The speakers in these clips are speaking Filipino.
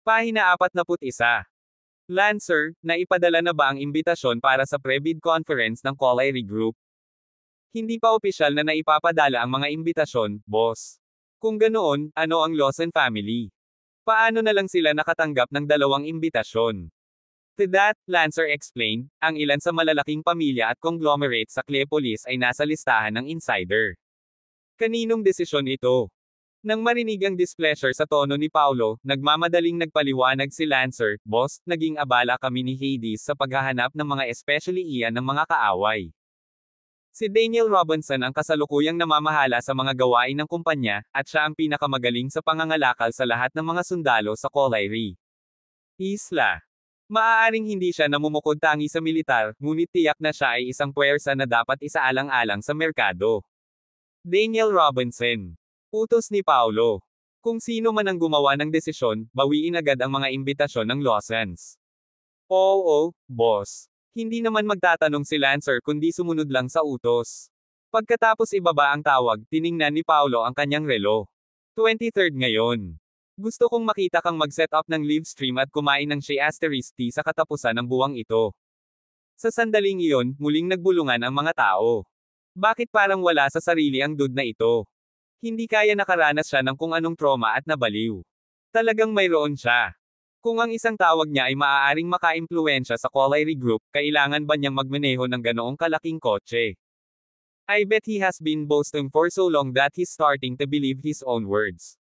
Pahina 41. Lancer, naipadala na ba ang imbitasyon para sa pre-bid conference ng Collieri Group? Hindi pa opisyal na naipapadala ang mga imbitasyon, boss. Kung ganoon, ano ang Lawson family? Paano na lang sila nakatanggap ng dalawang imbitasyon? To that, Lancer explained, ang ilan sa malalaking pamilya at conglomerate sa Cleopolis ay nasa listahan ng insider. Kaninong desisyon ito? Nang marinig ang displeasure sa tono ni Paulo, nagmamadaling nagpaliwanag si Lancer, boss, naging abala kami ni Hades sa paghahanap ng mga especially iyan ng mga kaaway. Si Daniel Robinson ang kasalukuyang namamahala sa mga gawain ng kumpanya, at siya ang pinakamagaling sa pangangalakal sa lahat ng mga sundalo sa Collieri Isla. Maaaring hindi siya namumukod tangi sa militar, ngunit tiyak na siya ay isang puwersa na dapat isaalang-alang sa merkado. Daniel Robinson. Utos ni Paulo. Kung sino man ang gumawa ng desisyon, bawiin agad ang mga imbitasyon ng Lawsons. Oo, boss. Hindi naman magtatanong si Lancer kundi sumunod lang sa utos. Pagkatapos ibaba ang tawag, tiningnan ni Paulo ang kanyang relo. 23rd ngayon. Gusto kong makita kang mag-set up ng live stream at kumain ng Shea Asterisk tea sa katapusan ng buwang ito. Sa sandaling iyon, muling nagbulungan ang mga tao. Bakit parang wala sa sarili ang dude na ito? Hindi kaya nakaranas siya ng kung anong trauma at nabaliw. Talagang mayroon siya. Kung ang isang tawag niya ay maaaring maka-impluwensya sa Collieri Group, kailangan ba niyang magmaneho ng ganoong kalaking kotse? I bet he has been boasting for so long that he's starting to believe his own words.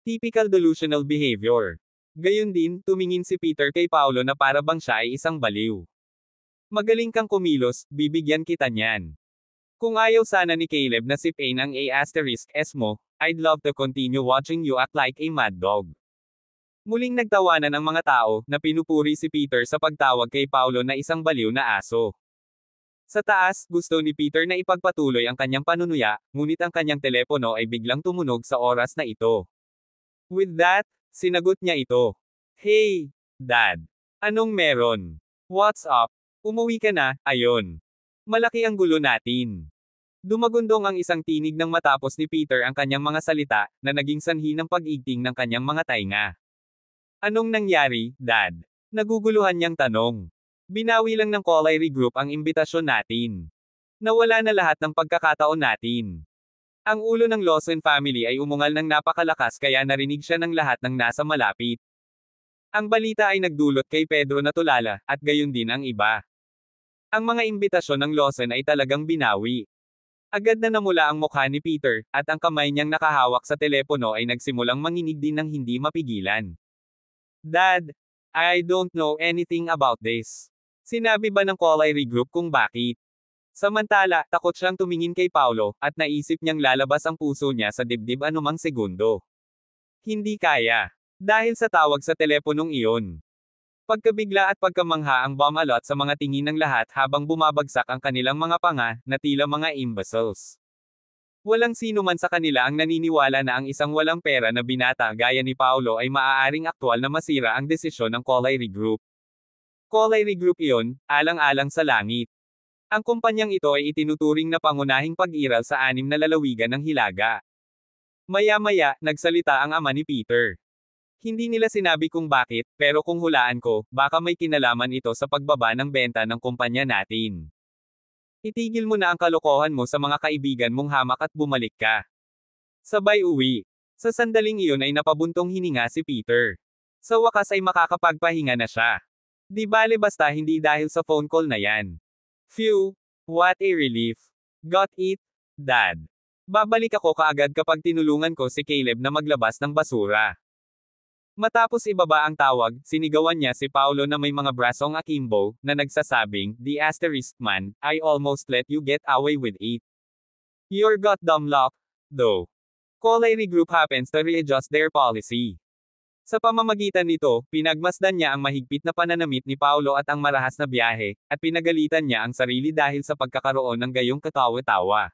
Typical delusional behavior. Gayun din, tumingin si Peter kay Paulo na para bang siya ay isang baliw. Magaling kang kumilos, bibigyan kita niyan. Kung ayaw sana ni Caleb na sipain ang A*S mo, I'd love to continue watching you act like a mad dog. Muling nagtawanan ang mga tao, na pinupuri si Peter sa pagtawag kay Paulo na isang baliw na aso. Sa taas, gusto ni Peter na ipagpatuloy ang kanyang panunuya, ngunit ang kanyang telepono ay biglang tumunog sa oras na ito. With that, sinagot niya ito. Hey, Dad. Anong meron? What's up? Umuwi ka na, ayon. Malaki ang gulo natin. Dumagundong ang isang tinig nang matapos ni Peter ang kanyang mga salita, na naging sanhi ng pag-igting ng kanyang mga tainga. Anong nangyari, Dad? Naguguluhan niyang tanong. Binawi lang ng Collieri Group ang imbitasyon natin. Nawala na lahat ng pagkakataon natin. Ang ulo ng Lawson family ay umungal ng napakalakas kaya narinig siya ng lahat ng nasa malapit. Ang balita ay nagdulot kay Pedro na tulala, at gayon din ang iba. Ang mga imbitasyon ng Lawson ay talagang binawi. Agad na namula ang mukha ni Peter, at ang kamay niyang nakahawak sa telepono ay nagsimulang manginig din ng hindi mapigilan. Dad, I don't know anything about this. Sinabi ba ng Collieri Group kung bakit? Samantala, takot siyang tumingin kay Paulo, at naisip niyang lalabas ang puso niya sa dibdib anumang segundo. Hindi kaya. Dahil sa tawag sa teleponong iyon. Pagkabigla at pagkamangha ang bumalot sa mga tingin ng lahat habang bumabagsak ang kanilang mga panga, na tila mga imbeciles. Walang sino man sa kanila ang naniniwala na ang isang walang pera na binata gaya ni Paulo ay maaaring aktwal na masira ang desisyon ng Collieri Group. Collieri Group iyon, alang-alang sa langit. Ang kumpanyang ito ay itinuturing na pangunahing pag-iral sa 6 na lalawigan ng Hilaga. Maya-maya, nagsalita ang ama ni Peter. Hindi nila sinabi kung bakit, pero kung hulaan ko, baka may kinalaman ito sa pagbaba ng benta ng kumpanya natin. Itigil mo na ang kalokohan mo sa mga kaibigan mong hamak at bumalik ka. Sabay uwi. Sa sandaling iyon ay napabuntong hininga si Peter. Sa wakas ay makakapagpahinga na siya. Di bale basta hindi dahil sa phone call na yan. Phew, what a relief. Got it, Dad. Babalik ako kaagad kapag tinulungan ko si Caleb na maglabas ng basura. Matapos ibaba ang tawag, sinigawan niya si Paulo na may mga brasong akimbo, na nagsasabing, the asterisk man, I almost let you get away with it. You're got dumb luck, though. Collieri Group happens to readjust their policy. Sa pamamagitan nito, pinagmasdan niya ang mahigpit na pananamit ni Paulo at ang marahas na biyahe, at pinagalitan niya ang sarili dahil sa pagkakaroon ng gayong katawa-tawa.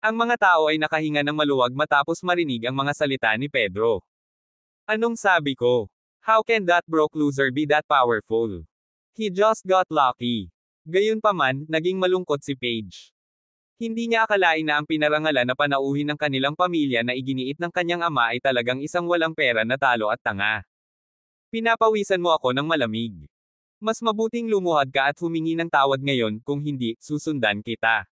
Ang mga tao ay nakahinga ng maluwag matapos marinig ang mga salita ni Pedro. Anong sabi ko? How can that broke loser be that powerful? He just got lucky. Gayunpaman, naging malungkot si Paige. Hindi niya akalain na ang pinarangalan na panauhin ng kanilang pamilya na iginiit ng kanyang ama ay talagang isang walang pera na talo at tanga. Pinapawisan mo ako ng malamig. Mas mabuting lumuhad ka at humingi ng tawad ngayon, kung hindi, susundan kita.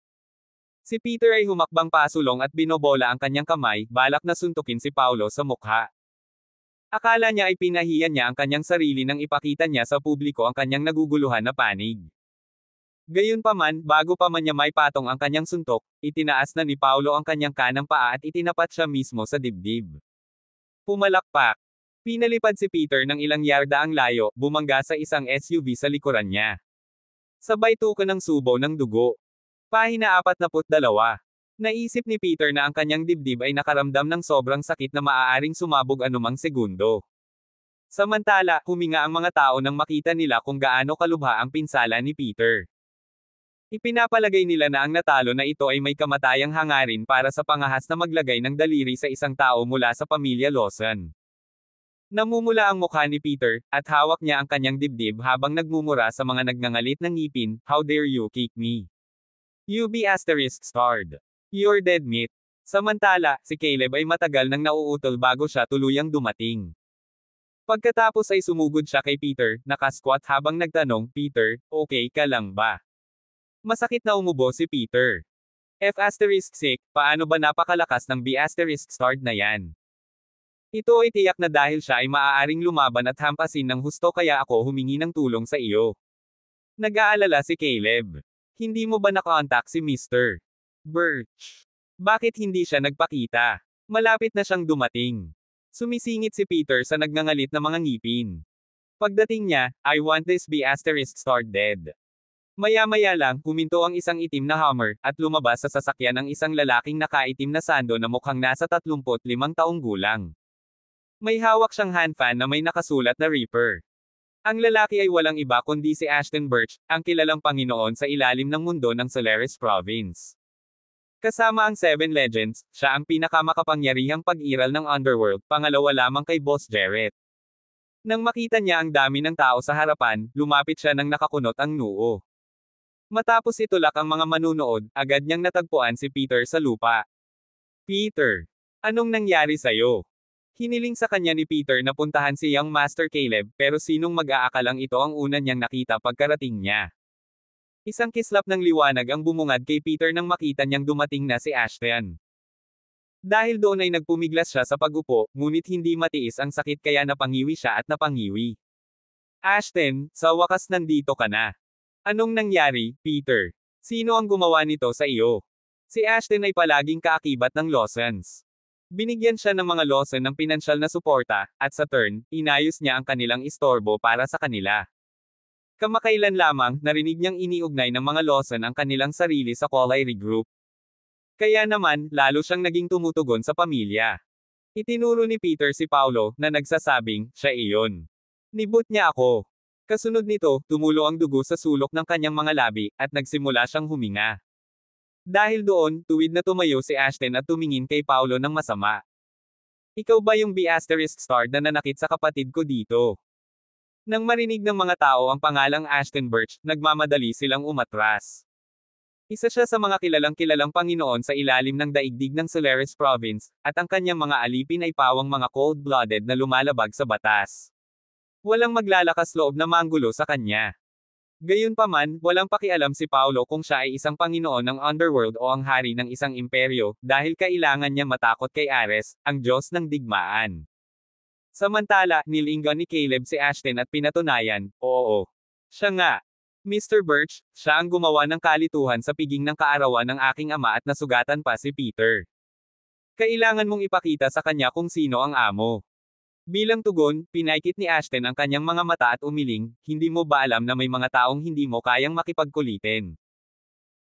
Si Peter ay humakbang pasulong at binobola ang kanyang kamay, balak na suntukin si Paulo sa mukha. Akala niya ay pinahiyan niya ang kanyang sarili nang ipakita niya sa publiko ang kanyang naguguluhan na panig. Gayunpaman, bago pa man niya maipatong ang kanyang suntok, itinaas na ni Paulo ang kanyang kanang paa at itinapat siya mismo sa dibdib. Pumalakpak. Pinalipad si Peter ng ilang yarda ang layo, bumangga sa isang SUV sa likuran niya. Sabay tuka ng subo ng dugo. Pahina 42. Naisip ni Peter na ang kanyang dibdib ay nakaramdam ng sobrang sakit na maaaring sumabog anumang segundo. Samantala, huminga ang mga tao nang makita nila kung gaano kalubha ang pinsala ni Peter. Ipinapalagay nila na ang natalo na ito ay may kamatayang hangarin para sa pangahas na maglagay ng daliri sa isang tao mula sa pamilya Lawson. Namumula ang mukha ni Peter, at hawak niya ang kanyang dibdib habang nagmumura sa mga nagngangalit ng ngipin, "How dare you kick me? You be *starred. You're dead meat." Samantala, si Caleb ay matagal nang nauutol bago siya tuluyang dumating. Pagkatapos ay sumugod siya kay Peter, nakasquat habang nagtanong, "Peter, okay ka lang ba?" Masakit na umubo si Peter. F***sick, paano ba napakalakas ng B***starred na yan? Ito ay tiyak na dahil siya ay maaaring lumaban at hampasin ng husto kaya ako humingi ng tulong sa iyo. Nag-aalala si Caleb. Hindi mo ba nakontak si Mr. Birch? Bakit hindi siya nagpakita? Malapit na siyang dumating. Sumisingit si Peter sa nagngangalit na mga ngipin. Pagdating niya, "I want this B***starred dead." Maya-maya lang, huminto ang isang itim na Hummer, at lumabas sa sasakyan ang isang lalaking nakaitim na sando na mukhang nasa 35 taong gulang. May hawak siyang handfan na may nakasulat na Reaper. Ang lalaki ay walang iba kundi si Ashton Birch, ang kilalang Panginoon sa ilalim ng mundo ng Solaris Province. Kasama ang Seven Legends, siya ang pinakamakapangyarihang pag-iral ng Underworld, pangalawa lamang kay Boss Jarrett. Nang makita niya ang dami ng tao sa harapan, lumapit siya nang nakakunot ang noo. Matapos itulak ang mga manunood, agad niyang natagpuan si Peter sa lupa. "Peter, anong nangyari sa'yo?" Hiniling sa kanya ni Peter na puntahan si Young Master Caleb, pero sinong mag-aakalang ito ang una niyang nakita pagkarating niya. Isang kislap ng liwanag ang bumungad kay Peter nang makita niyang dumating na si Ashton. Dahil doon ay nagpumiglas siya sa pag-upo, ngunit hindi matiis ang sakit kaya napangiwi siya at napangiwi. "Ashton, sa wakas nandito ka na. Anong nangyari, Peter? Sino ang gumawa nito sa iyo?" Si Ashton ay palaging kaakibat ng Lawsons. Binigyan siya ng mga Lawson ng pinansyal na suporta, at sa turn, inayos niya ang kanilang istorbo para sa kanila. Kamakailan lamang, narinig niyang iniugnay ng mga Lawson ang kanilang sarili sa Collier Group. Kaya naman, lalo siyang naging tumutugon sa pamilya. Itinuro ni Peter si Paulo, na nagsasabing, siya iyon. Nibut niya ako. Kasunod nito, tumulo ang dugo sa sulok ng kanyang mga labi, at nagsimula siyang huminga. Dahil doon, tuwid na tumayo si Ashton at tumingin kay Paulo ng masama. "Ikaw ba yung B***starred na nanakit sa kapatid ko dito?" Nang marinig ng mga tao ang pangalang Ashton Birch, nagmamadali silang umatras. Isa siya sa mga kilalang Panginoon sa ilalim ng daigdig ng Solaris Province, at ang kanyang mga alipin ay pawang mga cold-blooded na lumalabag sa batas. Walang maglalakas loob na manggulo sa kanya. Gayunpaman, walang pakialam si Paulo kung siya ay isang Panginoon ng Underworld o ang hari ng isang imperyo, dahil kailangan niya matakot kay Ares, ang Diyos ng digmaan. Samantala, nilinggan ni Caleb si Ashton at pinatunayan, oo. Siya nga. "Mr. Birch, siya ang gumawa ng kalituhan sa piging ng kaarawan ng aking ama at nasugatan pa si Peter. Kailangan mong ipakita sa kanya kung sino ang amo." Bilang tugon, pinaikit ni Ashton ang kanyang mga mata at umiling, "Hindi mo ba alam na may mga taong hindi mo kayang makipagkulitin?"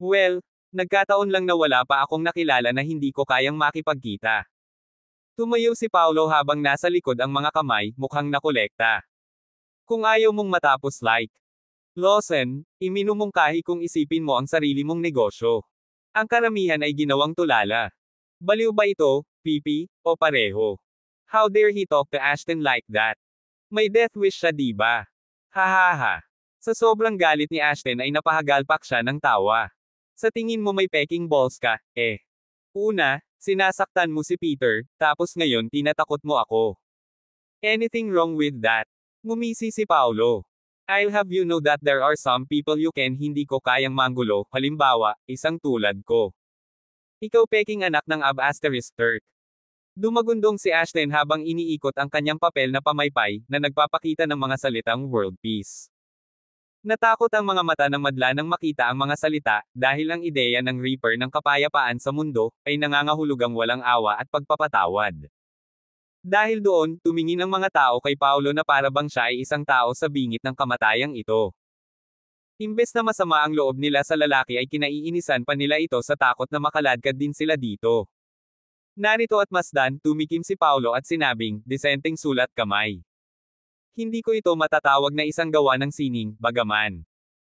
"Well, nagkataon lang na wala pa akong nakilala na hindi ko kayang makipagkita." Tumayo si Paulo habang nasa likod ang mga kamay, mukhang nakolekta. "Kung ayaw mong matapos like Lawson, iminumungkahi kung isipin mo ang sarili mong negosyo. Ang karamihan ay ginawang tulala. Baliw ba ito, Pipi, o pareho? How dare he talk to Ashton like that? May death wish siya diba? Hahaha." Sa sobrang galit ni Ashton ay napahagalpak siya ng tawa. "Sa tingin mo may peking balls ka, eh. Una, sinasaktan mo si Peter, tapos ngayon tinatakot mo ako. Anything wrong with that?" Ngumisi si Paulo. I'll have you know that there are some people you can hindi ko kayang manggulo, halimbawa, isang tulad ko. Ikaw peking anak ng Turk. Dumagundong si Ashton habang iniikot ang kanyang papel na pamaypay, na nagpapakita ng mga salitang world peace. Natakot ang mga mata ng madla nang makita ang mga salita, dahil ang ideya ng Reaper ng kapayapaan sa mundo, ay nangangahulugang walang awa at pagpapatawad. Dahil doon, tumingin ang mga tao kay Paulo na para bang siya ay isang tao sa bingit ng kamatayang ito. Imbes na masama ang loob nila sa lalaki ay kinaiinisan pa nila ito sa takot na makaladkad din sila dito. Narito at masdan, tumikim si Paulo at sinabing, disenteng sulat kamay. Hindi ko ito matatawag na isang gawa ng sining, bagaman.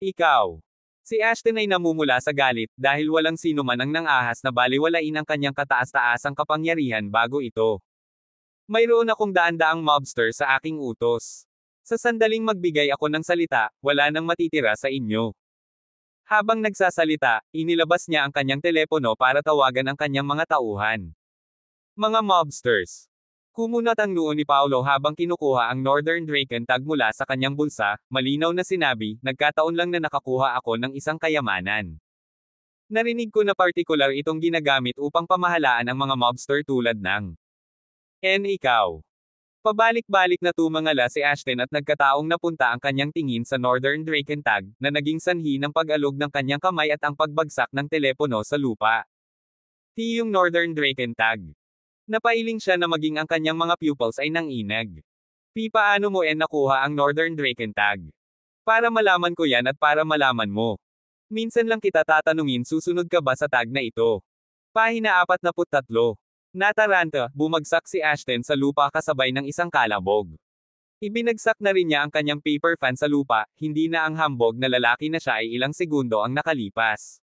Ikaw. Si Ashton ay namumula sa galit, dahil walang sino man ang nangahas na baliwalain ang kanyang kataas-taasang kapangyarihan bago ito. Mayroon akong daan-daang mobster sa aking utos. Sa sandaling magbigay ako ng salita, wala nang matitira sa inyo. Habang nagsasalita, inilabas niya ang kanyang telepono para tawagan ang kanyang mga tauhan. Mga mobsters. Kumunat ang noo ni Paulo habang kinukuha ang Northern Draken tag mula sa kanyang bulsa, malinaw na sinabi, nagkataon lang na nakakuha ako ng isang kayamanan. Narinig ko na partikular itong ginagamit upang pamahalaan ang mga mobster tulad ng ikaw. Pabalik-balik na tumangala si Ashton at nagkataong napunta ang kanyang tingin sa Northern Draken tag, na naging sanhi ng pag-alog ng kanyang kamay at ang pagbagsak ng telepono sa lupa. Tiyong Northern Draken tag. Napailing siya na maging ang kanyang mga pupils ay nanginag. Paano mo nakuha ang Northern Draken tag? Para malaman ko yan at para malaman mo. Minsan lang kita tatanungin, susunod ka ba sa tag na ito? Pahina 43. Nataranta, bumagsak si Ashton sa lupa kasabay ng isang kalabog. Ibinagsak na rin niya ang kanyang paper fan sa lupa, hindi na ang hambog na lalaki na siya ay ilang segundo ang nakalipas.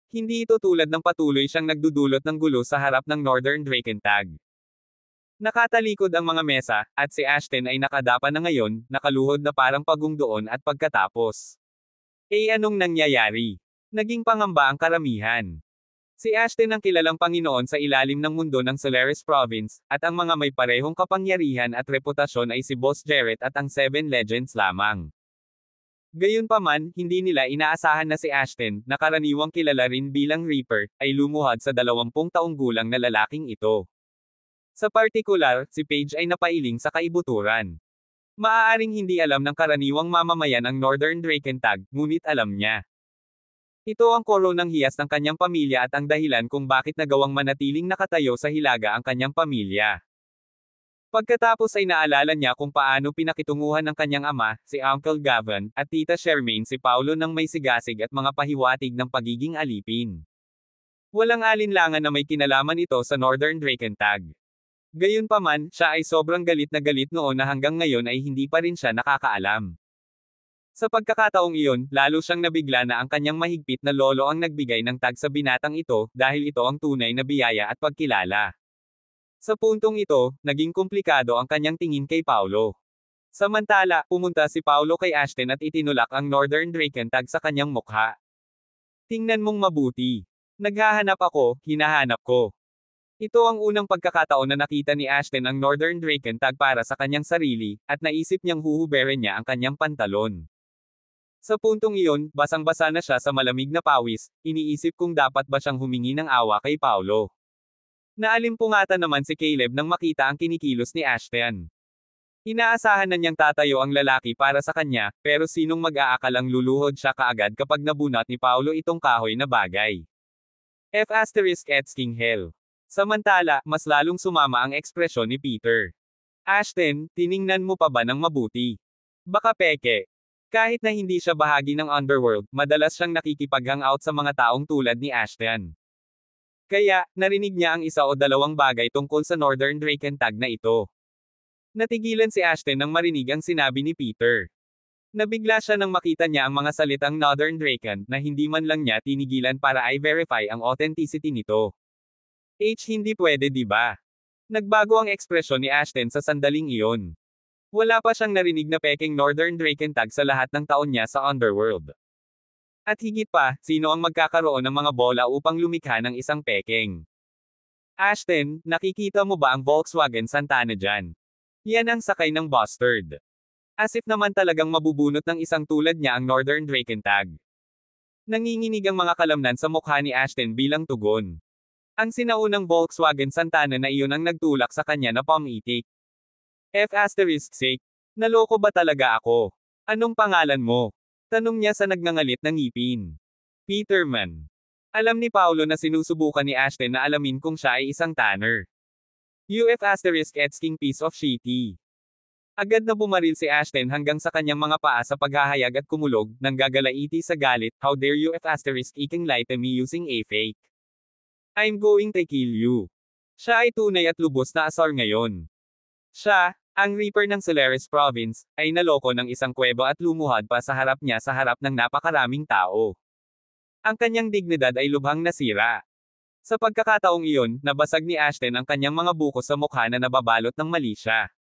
Hindi ito tulad ng patuloy siyang nagdudulot ng gulo sa harap ng Northern Draken tag. Nakatalikod ang mga mesa, at si Ashton ay nakadapa na ngayon, nakaluhod na parang pagong doon at pagkatapos. Anong nangyayari? Naging pangamba ang karamihan. Si Ashton ang kilalang Panginoon sa ilalim ng mundo ng Solaris Province, at ang mga may parehong kapangyarihan at reputasyon ay si Boss Jarrett at ang Seven Legends lamang. Gayunpaman, hindi nila inaasahan na si Ashton, na karaniwang kilala rin bilang Reaper, ay lumuhad sa 20 taong gulang na lalaking ito. Sa partikular, si Paige ay napailing sa kaibuturan. Maaaring hindi alam ng karaniwang mamamayan ang Northern Draken tag, ngunit alam niya. Ito ang koronang hiyas ng kanyang pamilya at ang dahilan kung bakit nagawang manatiling nakatayo sa hilaga ang kanyang pamilya. Pagkatapos ay naalala niya kung paano pinakitunguhan ng kanyang ama, si Uncle Gavin, at Tita Charmaine si Paulo ng may sigasig at mga pahiwatig ng pagiging alipin. Walang alinlangan na may kinalaman ito sa Northern Draken tag. Gayunpaman, siya ay sobrang galit na galit noon na hanggang ngayon ay hindi pa rin siya nakakaalam. Sa pagkakataong iyon, lalo siyang nabigla na ang kanyang mahigpit na lolo ang nagbigay ng tag sa binatang ito, dahil ito ang tunay na biyaya at pagkilala. Sa puntong ito, naging komplikado ang kanyang tingin kay Paulo. Samantala, pumunta si Paulo kay Ashton at itinulak ang Northern Draken tag sa kanyang mukha. Tingnan mong mabuti. Naghahanap ako, hinahanap ko. Ito ang unang pagkakataon na nakita ni Ashton ang Northern Draken tag para sa kanyang sarili, at naisip niyang huhuberin niya ang kanyang pantalon. Sa puntong iyon, basang-basa na siya sa malamig na pawis, iniisip kung dapat ba siyang humingi ng awa kay Paulo. Naalimpungatan naman si Caleb nang makita ang kinikilos ni Ashton. Inaasahan na niyang tatayo ang lalaki para sa kanya, pero sinong mag-aakalang luluhod siya kaagad kapag nabunot ni Paulo itong kahoy na bagay. King Hell. Samantala, mas lalong sumama ang ekspresyon ni Peter. Ashton, tiningnan mo pa ba ng mabuti? Baka peke. Kahit na hindi siya bahagi ng underworld, madalas siyang nakikipag-hangout sa mga taong tulad ni Ashton. Kaya, narinig niya ang isa o dalawang bagay tungkol sa Northern Draken tag na ito. Natigilan si Ashton nang marinig ang sinabi ni Peter. Nabigla siya nang makita niya ang mga salitang Northern Draken na hindi man lang niya tinigilan para i-verify ang authenticity nito. Hindi pwede, di ba? Nagbago ang ekspresyon ni Ashton sa sandaling iyon. Wala pa siyang narinig na peking Northern Draken tag sa lahat ng taon niya sa underworld. At higit pa, sino ang magkakaroon ng mga bola upang lumikha ng isang peking? Ashton, nakikita mo ba ang Volkswagen Santana dyan? Yan ang sakay ng Bustard. As if naman talagang mabubunot ng isang tulad niya ang Northern Drakentag. Nanginginig ang mga kalamnan sa mukha ni Ashton bilang tugon. Ang sinaunang Volkswagen Santana na iyon ang nagtulak sa kanya na pamitik. F***sake. Naloko ba talaga ako? Anong pangalan mo? Tanong niya sa nagngangalit na ngipin. Peterman. Alam ni Paulo na sinusubukan ni Ashton na alamin kung siya ay isang tanner. King piece of shitty. Agad na bumaril si Ashton hanggang sa kanyang mga paa sa paghahayag at kumulog, nang gagalaiti sa galit, how dare you iking lie to me using a fake. I'm going to kill you. Siya ay tunay at lubos na asar ngayon. Siya, ang Reaper ng Solaris Province, ay naloko ng isang kuweba at lumuhad pa sa harap niya sa harap ng napakaraming tao. Ang kanyang dignidad ay lubhang nasira. Sa pagkakataong iyon, nabasag ni Ashton ang kanyang mga buko sa mukha na nababalot ng mali siya.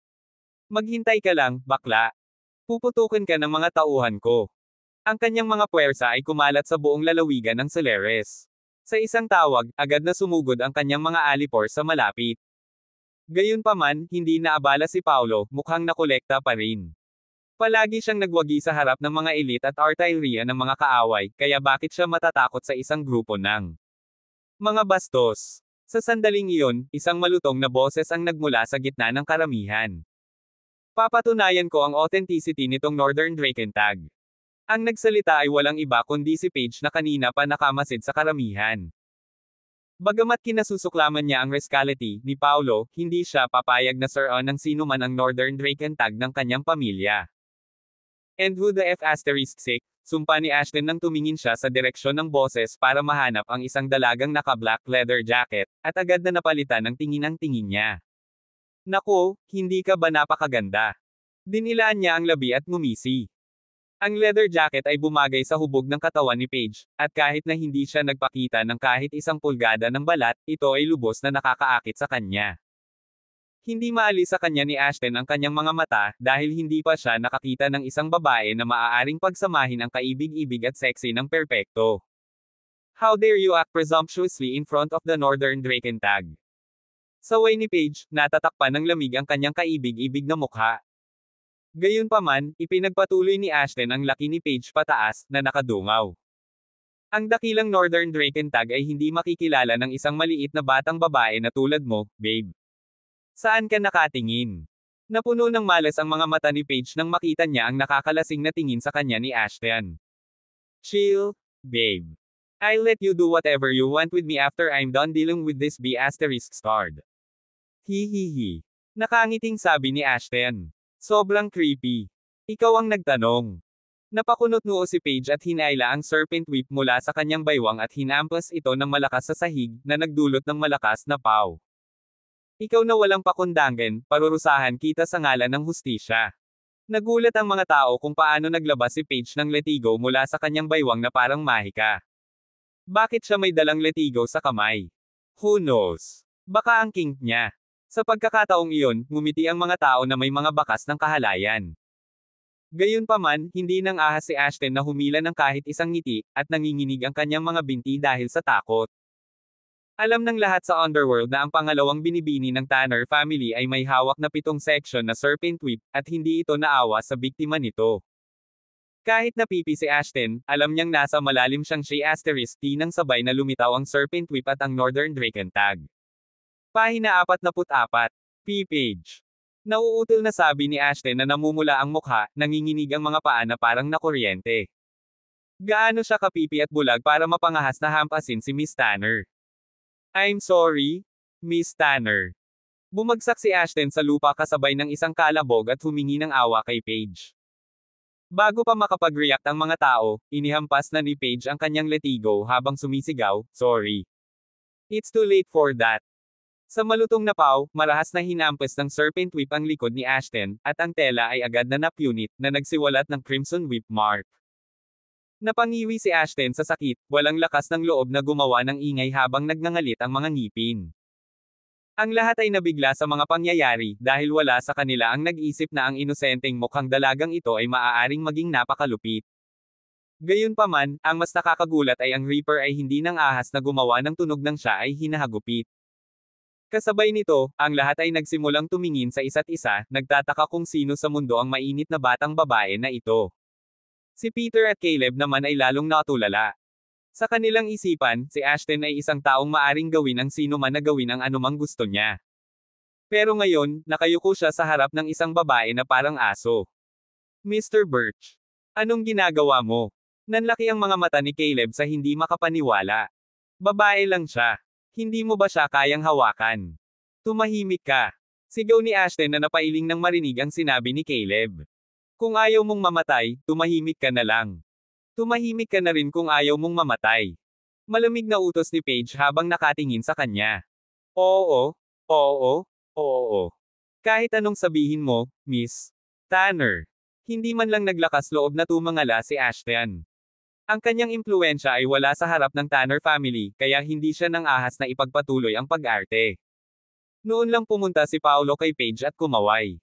Maghintay ka lang, bakla. Puputukin ka ng mga tauhan ko. Ang kanyang mga puwersa ay kumalat sa buong lalawigan ng Solaris. Sa isang tawag, agad na sumugod ang kanyang mga alipor sa malapit. Gayunpaman, hindi naabala si Paulo, mukhang nakolekta pa rin. Palagi siyang nagwagi sa harap ng mga elite at artilleria ng mga kaaway, kaya bakit siya matatakot sa isang grupo ng mga bastos? Sa sandaling iyon, isang malutong na boses ang nagmula sa gitna ng karamihan. Papatunayan ko ang authenticity nitong Northern Drakentag. Ang nagsalita ay walang iba kundi si Paige na kanina pa nakamasid sa karamihan. Bagamat kinasusuklaman niya ang rascality ni Paulo, hindi siya papayag na sir-on ng sino man ang Northern Drakentag ng kanyang pamilya. And who the f***sake, sumpa ni Ashton nang tumingin siya sa direksyon ng boses para mahanap ang isang dalagang naka-black leather jacket, at agad na napalitan ng tingin ang tingin niya. Naku, hindi ka ba napakaganda? Dinilaan niya ang labi at ngumisi. Ang leather jacket ay bumagay sa hubog ng katawan ni Paige, at kahit na hindi siya nagpakita ng kahit isang pulgada ng balat, ito ay lubos na nakakaakit sa kanya. Hindi maalis sa kanya ni Ashton ang kanyang mga mata, dahil hindi pa siya nakakita ng isang babae na maaaring pagsamahin ang kaibig-ibig at sexy ng perpekto. How dare you act presumptuously in front of the Northern Drakentag? Sa way ni Paige, natatakpan ng lamig ang kanyang kaibig-ibig na mukha. Gayunpaman, ipinagpatuloy ni Ashton ang laki ni Paige pataas, na nakadungaw. Ang dakilang Northern Drakentag ay hindi makikilala ng isang maliit na batang babae na tulad mo, babe. Saan ka nakatingin? Napuno ng malas ang mga mata ni Paige nang makita niya ang nakakalasing na tingin sa kanya ni Ashton. Chill, babe. I'll let you do whatever you want with me after I'm done dealing with this B*****. Hihihi. Nakangiting sabi ni Ashton. Sobrang creepy. Ikaw ang nagtanong. Napakunot noo si Paige at hinaila ang serpent whip mula sa kanyang baywang at hinampas ito ng malakas sa sahig, na nagdulot ng malakas na paw. Ikaw na walang pakundangan, parurusahan kita sa ngalan ng hustisya. Nagulat ang mga tao kung paano naglabas si Paige ng letigo mula sa kanyang baywang na parang mahika. Bakit siya may dalang letigo sa kamay? Who knows? Baka ang kink niya. Sa pagkakataong iyon, ngumiti ang mga tao na may mga bakas ng kahalayan. Gayunpaman, hindi nang ahas si Ashton na humila ng kahit isang ngiti, at nanginginig ang kanyang mga binti dahil sa takot. Alam ng lahat sa underworld na ang pangalawang binibini ng Tanner family ay may hawak na 7 section na serpent whip, at hindi ito naawa sa biktima nito. Kahit napipi si Ashton, alam niyang nasa malalim siyang ***T nang sabay na lumitaw ang serpent whip at ang Northern Drakentag. Pahina 44. P-page. Nauutil na sabi ni Ashton na namumula ang mukha, nanginginig ang mga paa na parang nakuryente. Gaano siya kapipi at bulag para mapangahas na hampasin si Miss Tanner? I'm sorry, Miss Tanner. Bumagsak si Ashton sa lupa kasabay ng isang kalabog at humingi ng awa kay Paige. Bago pa makapag-react ang mga tao, inihampas na ni Paige ang kanyang letigo habang sumisigaw, sorry. It's too late for that. Sa malutong na paw, marahas na hinampas ng serpent whip ang likod ni Ashton, at ang tela ay agad na napunit, na nagsiwalat ng crimson whip mark. Napangiwi si Ashton sa sakit, walang lakas ng loob na gumawa ng ingay habang nagngangalit ang mga ngipin. Ang lahat ay nabigla sa mga pangyayari, dahil wala sa kanila ang nag-isip na ang inosenteng mukhang dalagang ito ay maaaring maging napakalupit. Gayunpaman, ang mas nakakagulat ay ang Reaper ay hindi nang ahas na gumawa ng tunog nang siya ay hinahagupit. Kasabay nito, ang lahat ay nagsimulang tumingin sa isa't isa, nagtataka kung sino sa mundo ang mainit na batang babae na ito. Si Peter at Caleb naman ay lalong natulala. Sa kanilang isipan, si Ashton ay isang taong maaring gawin ang sino man na gawin ang anumang gusto niya. Pero ngayon, nakayuko siya sa harap ng isang babae na parang aso. Mr. Birch, anong ginagawa mo? Nanlaki ang mga mata ni Caleb sa hindi makapaniwala. Babae lang siya. Hindi mo ba siya kayang hawakan? Tumahimik ka. Sigaw ni Ashton na napailing nang marinig ang sinabi ni Caleb. Kung ayaw mong mamatay, tumahimik ka na lang. Tumahimik ka na rin kung ayaw mong mamatay. Malamig na utos ni Paige habang nakatingin sa kanya. Oo, oo, oo. Kahit anong sabihin mo, Miss Tanner. Hindi man lang naglakas loob na tumangala si Ashton. Ang kanyang impluwensya ay wala sa harap ng Tanner family, kaya hindi siya nang ahas na ipagpatuloy ang pag-arte. Noon lang pumunta si Paolo kay Paige at kumaway.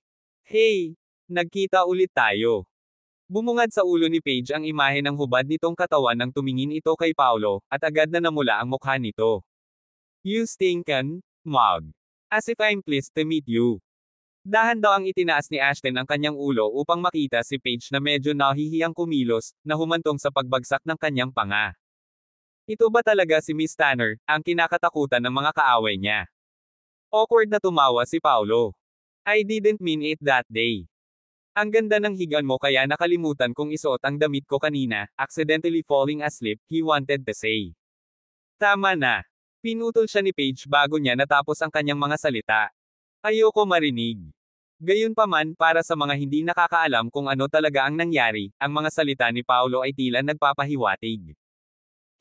Hey! Nagkita ulit tayo. Bumungad sa ulo ni Paige ang imahe ng hubad nitong katawan nang tumingin ito kay Paolo, at agad na namula ang mukha nito. You stinkin' mug. As if I'm pleased to meet you. Dahan daw ang itinaas ni Ashton ang kanyang ulo upang makita si Paige na medyo nahihiyang kumilos, na humantong sa pagbagsak ng kanyang panga. Ito ba talaga si Miss Tanner, ang kinakatakutan ng mga kaaway niya? Awkward na tumawa si Paolo. I didn't mean it that day. Ang ganda ng higaan mo kaya nakalimutan kong isuot ang damit ko kanina, accidentally falling asleep, he wanted to say. Tama na. Pinutol siya ni Paige bago niya natapos ang kanyang mga salita. Ayoko marinig. Gayunpaman, para sa mga hindi nakakaalam kung ano talaga ang nangyari, ang mga salita ni Paolo ay tila nagpapahiwatig.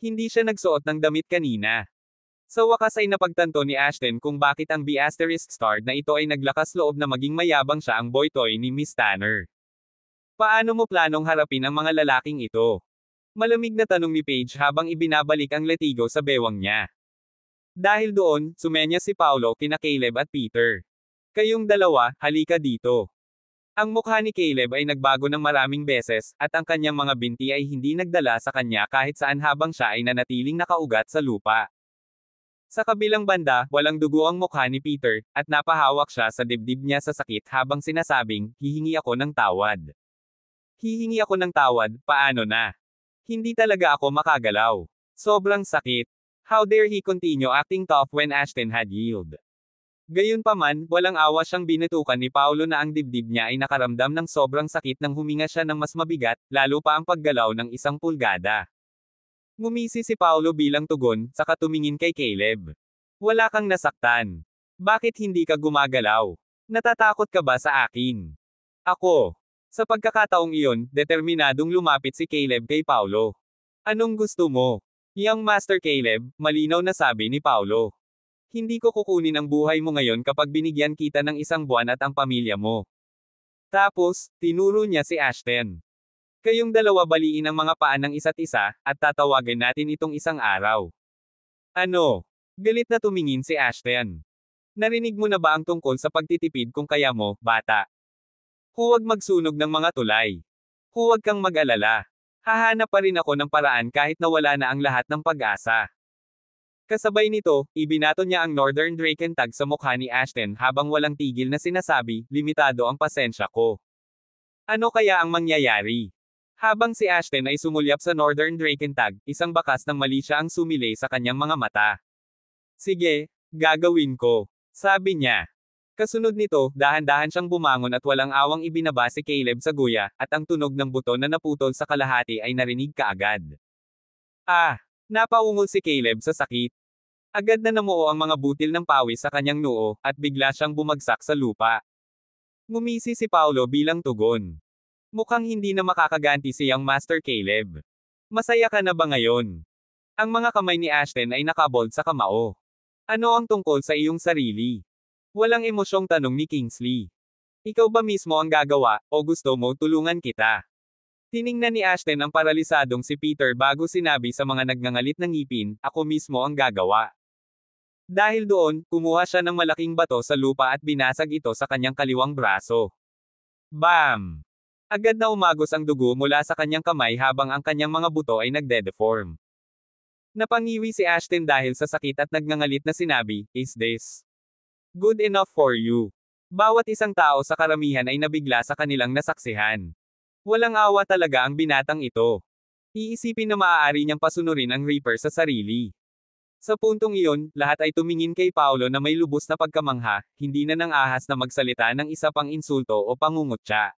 Hindi siya nagsuot ng damit kanina. Sa wakas ay napagtanto ni Ashton kung bakit ang B** star na ito ay naglakas loob na maging mayabang siya ang boy toy ni Miss Tanner. Paano mo planong harapin ang mga lalaking ito? Malamig na tanong ni Paige habang ibinabalik ang latigo sa bewang niya. Dahil doon, sumenya si Paolo kina Caleb at Peter. Kayong dalawa, halika dito. Ang mukha ni Caleb ay nagbago ng maraming beses, at ang kanyang mga binti ay hindi nagdala sa kanya kahit saan habang siya ay nanatiling nakaugat sa lupa. Sa kabilang banda, walang dugo ang mukha ni Peter, at napahawak siya sa dibdib niya sa sakit habang sinasabing, hihingi ako ng tawad. Hihingi ako ng tawad, paano na? Hindi talaga ako makagalaw. Sobrang sakit. How dare he continue acting tough when Ashton had yielded? Gayunpaman, walang awa siyang binitukan ni Paolo na ang dibdib niya ay nakaramdam ng sobrang sakit nang huminga siya ng mas mabigat, lalo pa ang paggalaw ng 1 pulgada. Ngumisi si Paolo bilang tugon, saka tumingin kay Caleb. Wala kang nasaktan. Bakit hindi ka gumagalaw? Natatakot ka ba sa akin? Ako. Sa pagkakataong iyon, determinadong lumapit si Caleb kay Paolo. Anong gusto mo? Young Master Caleb, malinaw na sabi ni Paolo. Hindi ko kukunin ang buhay mo ngayon kapag binigyan kita ng 1 buwan at ang pamilya mo. Tapos, tinuro niya si Ashton. Kayong dalawa baliin ang mga paan ng isa't isa, at tatawagin natin itong isang araw. Ano? Galit na tumingin si Ashton. Narinig mo na ba ang tungkol sa pagtitipid kung kaya mo, bata? Huwag magsunog ng mga tulay. Huwag kang mag-alala. Hahanap pa rin ako ng paraan kahit nawala na ang lahat ng pag-asa. Kasabay nito, ibinato niya ang Northern Draken tag sa mukha ni Ashton habang walang tigil na sinasabi, limitado ang pasensya ko. Ano kaya ang mangyayari? Habang si Ashton ay sumulyap sa Northern Draken tag, isang bakas ng mali siya ang sumilay sa kanyang mga mata. Sige, gagawin ko, sabi niya. Kasunod nito, dahan-dahan siyang bumangon at walang awang ibinaba si Caleb sa guya, at ang tunog ng buto na naputol sa kalahati ay narinig kaagad. Ah! Napaungol si Caleb sa sakit. Agad na namuo ang mga butil ng pawis sa kanyang noo, at bigla siyang bumagsak sa lupa. Ngumisi si Paolo bilang tugon. Mukhang hindi na makakaganti si Young Master Caleb. Masaya ka na ba ngayon? Ang mga kamay ni Ashton ay nakabold sa kamao. Ano ang tungkol sa iyong sarili? Walang emosyong tanong ni Kingsley. Ikaw ba mismo ang gagawa, o gusto mo tulungan kita? Tiningnan ni Ashton ang paralisadong si Peter bago sinabi sa mga nagngangalit ng ngipin, ako mismo ang gagawa. Dahil doon, kumuha siya ng malaking bato sa lupa at binasag ito sa kanyang kaliwang braso. Bam! Agad na umagos ang dugo mula sa kanyang kamay habang ang kanyang mga buto ay nagde-deform. Napangiwi si Ashton dahil sa sakit at nagngangalit na sinabi, is this Good enough for you. Bawat isang tao sa karamihan ay nabigla sa kanilang nasaksihan. Walang awa talaga ang binatang ito. Iisipin na maaari niyang pasunurin ang Reaper sa sarili. Sa puntong iyon, lahat ay tumingin kay Paolo na may lubos na pagkamangha, hindi na nang ahas na magsalita ng isa pang insulto o pangungutya.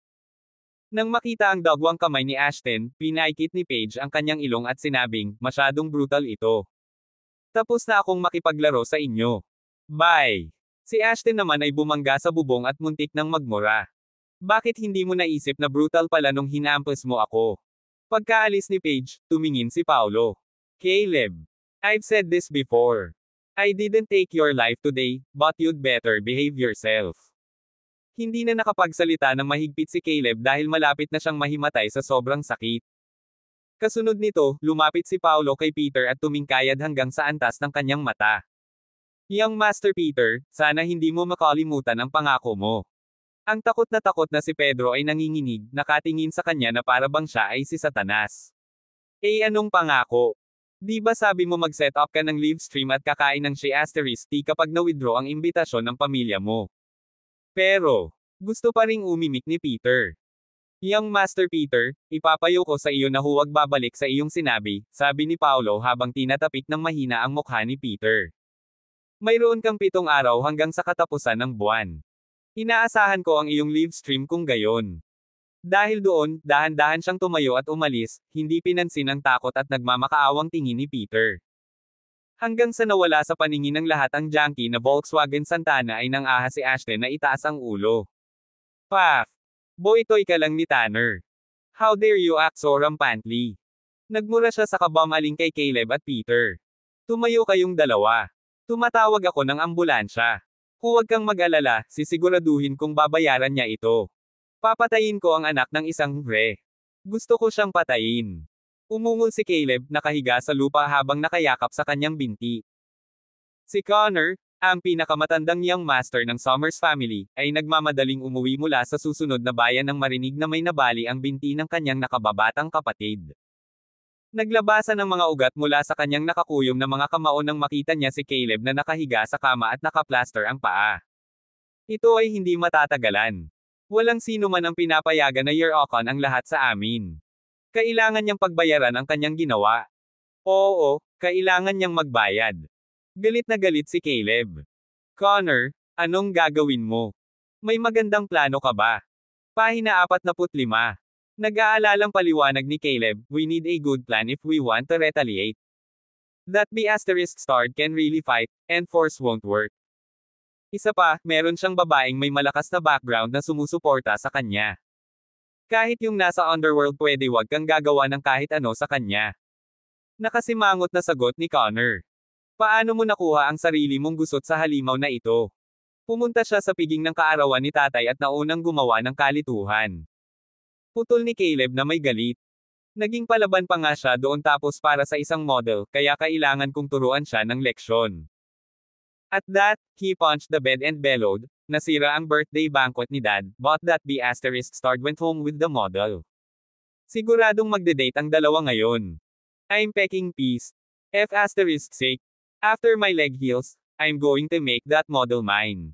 Nang makita ang dagwang kamay ni Ashton, pinaikit ni Paige ang kanyang ilong at sinabing, masyadong brutal ito. Tapos na akong makipaglaro sa inyo. Bye! Si Ashton naman ay bumangga sa bubong at muntik nang magmura. Bakit hindi mo naisip na brutal pala nung hinampos mo ako? Pagkaalis ni Paige, tumingin si Paolo. Caleb. I've said this before. I didn't take your life today, but you'd better behave yourself. Hindi na nakapagsalita ng mahigpit si Caleb dahil malapit na siyang mahimatay sa sobrang sakit. Kasunod nito, lumapit si Paolo kay Peter at tumingkayad hanggang sa antas ng kanyang mata. Young Master Peter, sana hindi mo makalimutan ang pangako mo. Ang takot na si Pedro ay nanginginig, nakatingin sa kanya na para bang siya ay si Satanas. Anong pangako? Di ba sabi mo mag-set up ka ng live stream at kakain ng Shea Asterisk tea kapag na-withdraw ang imbitasyon ng pamilya mo? Pero, gusto pa ring umimik ni Peter. Young Master Peter, ipapayo ko sa iyo na huwag babalik sa iyong sinabi, sabi ni Paolo habang tinatapik ng mahina ang mukha ni Peter. Mayroon kang 7 araw hanggang sa katapusan ng buwan. Inaasahan ko ang iyong live stream kung gayon. Dahil doon, dahan-dahan siyang tumayo at umalis, hindi pinansin ang takot at nagmamakaawang tingin ni Peter. Hanggang sa nawala sa paningin ng lahat ang junkie na Volkswagen Santana ay nang ahas si Ashton na itaas ang ulo. Paf! Boy-toy ka lang ni Tanner. How dare you act so rampantly? Nagmura siya sa kabamaling kay Caleb at Peter. Tumayo kayong dalawa. Tumatawag ako ng ambulansya. Huwag kang mag-alala, sisiguraduhin kong babayaran niya ito. Papatayin ko ang anak ng isang Gusto ko siyang patayin. Umungol si Caleb, nakahiga sa lupa habang nakayakap sa kanyang binti. Si Connor, ang pinakamatandang young master ng Summers family, ay nagmamadaling umuwi mula sa susunod na bayan nang marinig na may nabali ang binti ng kanyang nakababatang kapatid. Naglabasan ng mga ugat mula sa kanyang nakakuyom na mga kamao nang makita niya si Caleb na nakahiga sa kama at nakaplaster ang paa. Ito ay hindi matatagalan. Walang sino man ang pinapayagan na year-okon ang lahat sa amin. Kailangan niyang pagbayaran ang kanyang ginawa. Oo, kailangan niyang magbayad. Galit na galit si Caleb. Connor, anong gagawin mo? May magandang plano ka ba? Pahina 45. Nag-aalalang paliwanag ni Caleb, we need a good plan if we want to retaliate. That B** starred can really fight, and force won't work. Isa pa, meron siyang babaeng may malakas na background na sumusuporta sa kanya. Kahit yung nasa underworld pwede wag kang gagawa ng kahit ano sa kanya. Nakasimangot na sagot ni Connor. Paano mo nakuha ang sarili mong gusot sa halimaw na ito? Pumunta siya sa piging ng kaarawan ni tatay at naunang gumawa ng kalituhan. Putol ni Caleb na may galit. Naging palaban pa nga siya doon tapos para sa isang model, kaya kailangan kong turuan siya ng leksyon. At that, he punched the bed and bellowed, nasira ang birthday banquet ni Dad, but that B** starred went home with the model. Siguradong magde-date ang dalawa ngayon. I'm pecking peace. F***sake. After my leg heals, I'm going to make that model mine.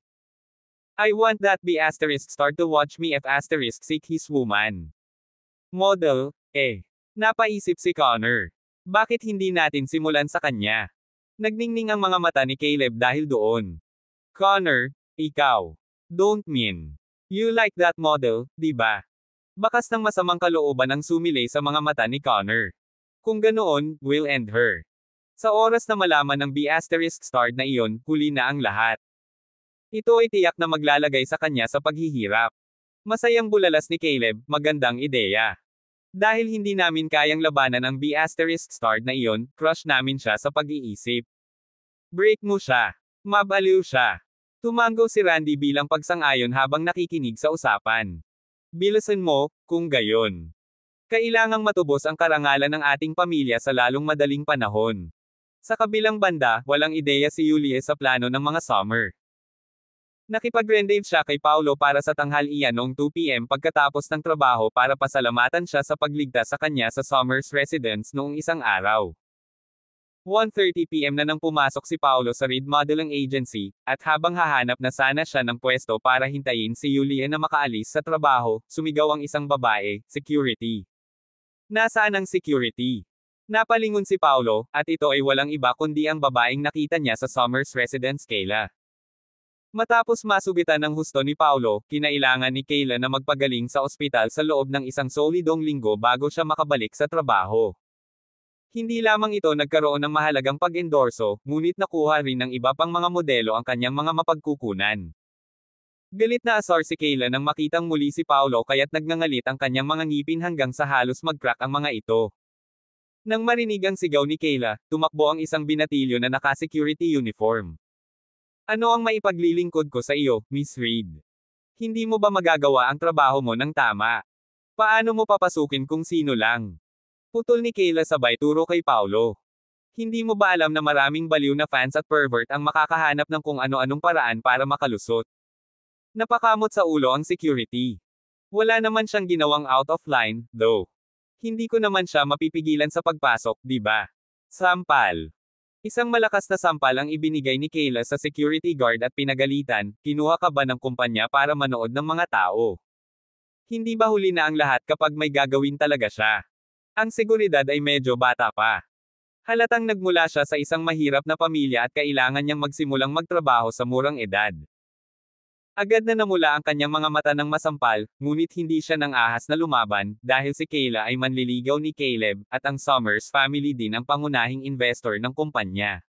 I want that B** star to watch me F***seek his woman. Model, Napaisip si Connor. Bakit hindi natin simulan sa kanya? Nagningning ang mga mata ni Caleb dahil doon. Connor, ikaw. Don't mean. You like that model, di ba? Bakas ng masamang kalooban ang sumilay sa mga mata ni Connor. Kung ganoon, we'll end her. Sa oras na malaman ng B** starred na iyon, huli na ang lahat. Ito ay tiyak na maglalagay sa kanya sa paghihirap. Masayang bulalas ni Caleb, magandang ideya. Dahil hindi namin kayang labanan ang B** starred na iyon, crush namin siya sa pag-iisip. Break mo siya. Mabaliw siya. Tumango si Randy bilang pagsang-ayon habang nakikinig sa usapan. Bilisan mo, kung gayon. Kailangang matubos ang karangalan ng ating pamilya sa lalong madaling panahon. Sa kabilang banda, walang ideya si Yulie sa plano ng mga Summer. Nakipag-rendezvous siya kay Paolo para sa tanghalian noong 2 p.m. pagkatapos ng trabaho para pasalamatan siya sa pagligtas sa kanya sa Summers residence noong isang araw. 1:30 PM na nang pumasok si Paolo sa Reed Modeling Agency, at habang hahanap na sana siya ng pwesto para hintayin si Yulia na makaalis sa trabaho, sumigaw ang isang babae, "Security! Nasaan ang security?" Napalingon si Paolo, at ito ay walang iba kundi ang babaeng nakita niya sa Somers residence Kayla. Matapos masugitan ng husto ni Paolo, kinailangan ni Kayla na magpagaling sa ospital sa loob ng isang solidong linggo bago siya makabalik sa trabaho. Hindi lamang ito nagkaroon ng mahalagang pag-endorso, ngunit nakuha rin ng iba pang mga modelo ang kanyang mga mapagkukunan. Galit na asar si Kayla nang makitang muli si Paolo kaya't nagngangalit ang kanyang mga ngipin hanggang sa halos mag-crack ang mga ito. Nang marinig ang sigaw ni Kayla, tumakbo ang isang binatilyo na naka-security uniform. "Ano ang maipaglilingkod ko sa iyo, Miss Reed? Hindi mo ba magagawa ang trabaho mo ng tama? Paano mo papasukin kung sino lang?" Putol ni Kayla sabay turo kay Paolo. "Hindi mo ba alam na maraming baliw na fans at pervert ang makakahanap ng kung ano-anong paraan para makalusot?" Napakamot sa ulo ang security. Wala naman siyang ginawang out of line, though. "Hindi ko naman siya mapipigilan sa pagpasok, di ba?" Sampal. Isang malakas na sampal ang ibinigay ni Kayla sa security guard at pinagalitan, "Kinuha ka ba ng kumpanya para manood ng mga tao? Hindi ba huli na ang lahat kapag may gagawin talaga siya? Ang seguridad ay medyo bata pa." Halatang nagmula siya sa isang mahirap na pamilya at kailangan niyang magsimulang magtrabaho sa murang edad. Agad na namula ang kanyang mga mata ng masampal, ngunit hindi siya nang ahas na lumaban, dahil si Kayla ay manliligaw ni Caleb, at ang Somers family din ang pangunahing investor ng kumpanya.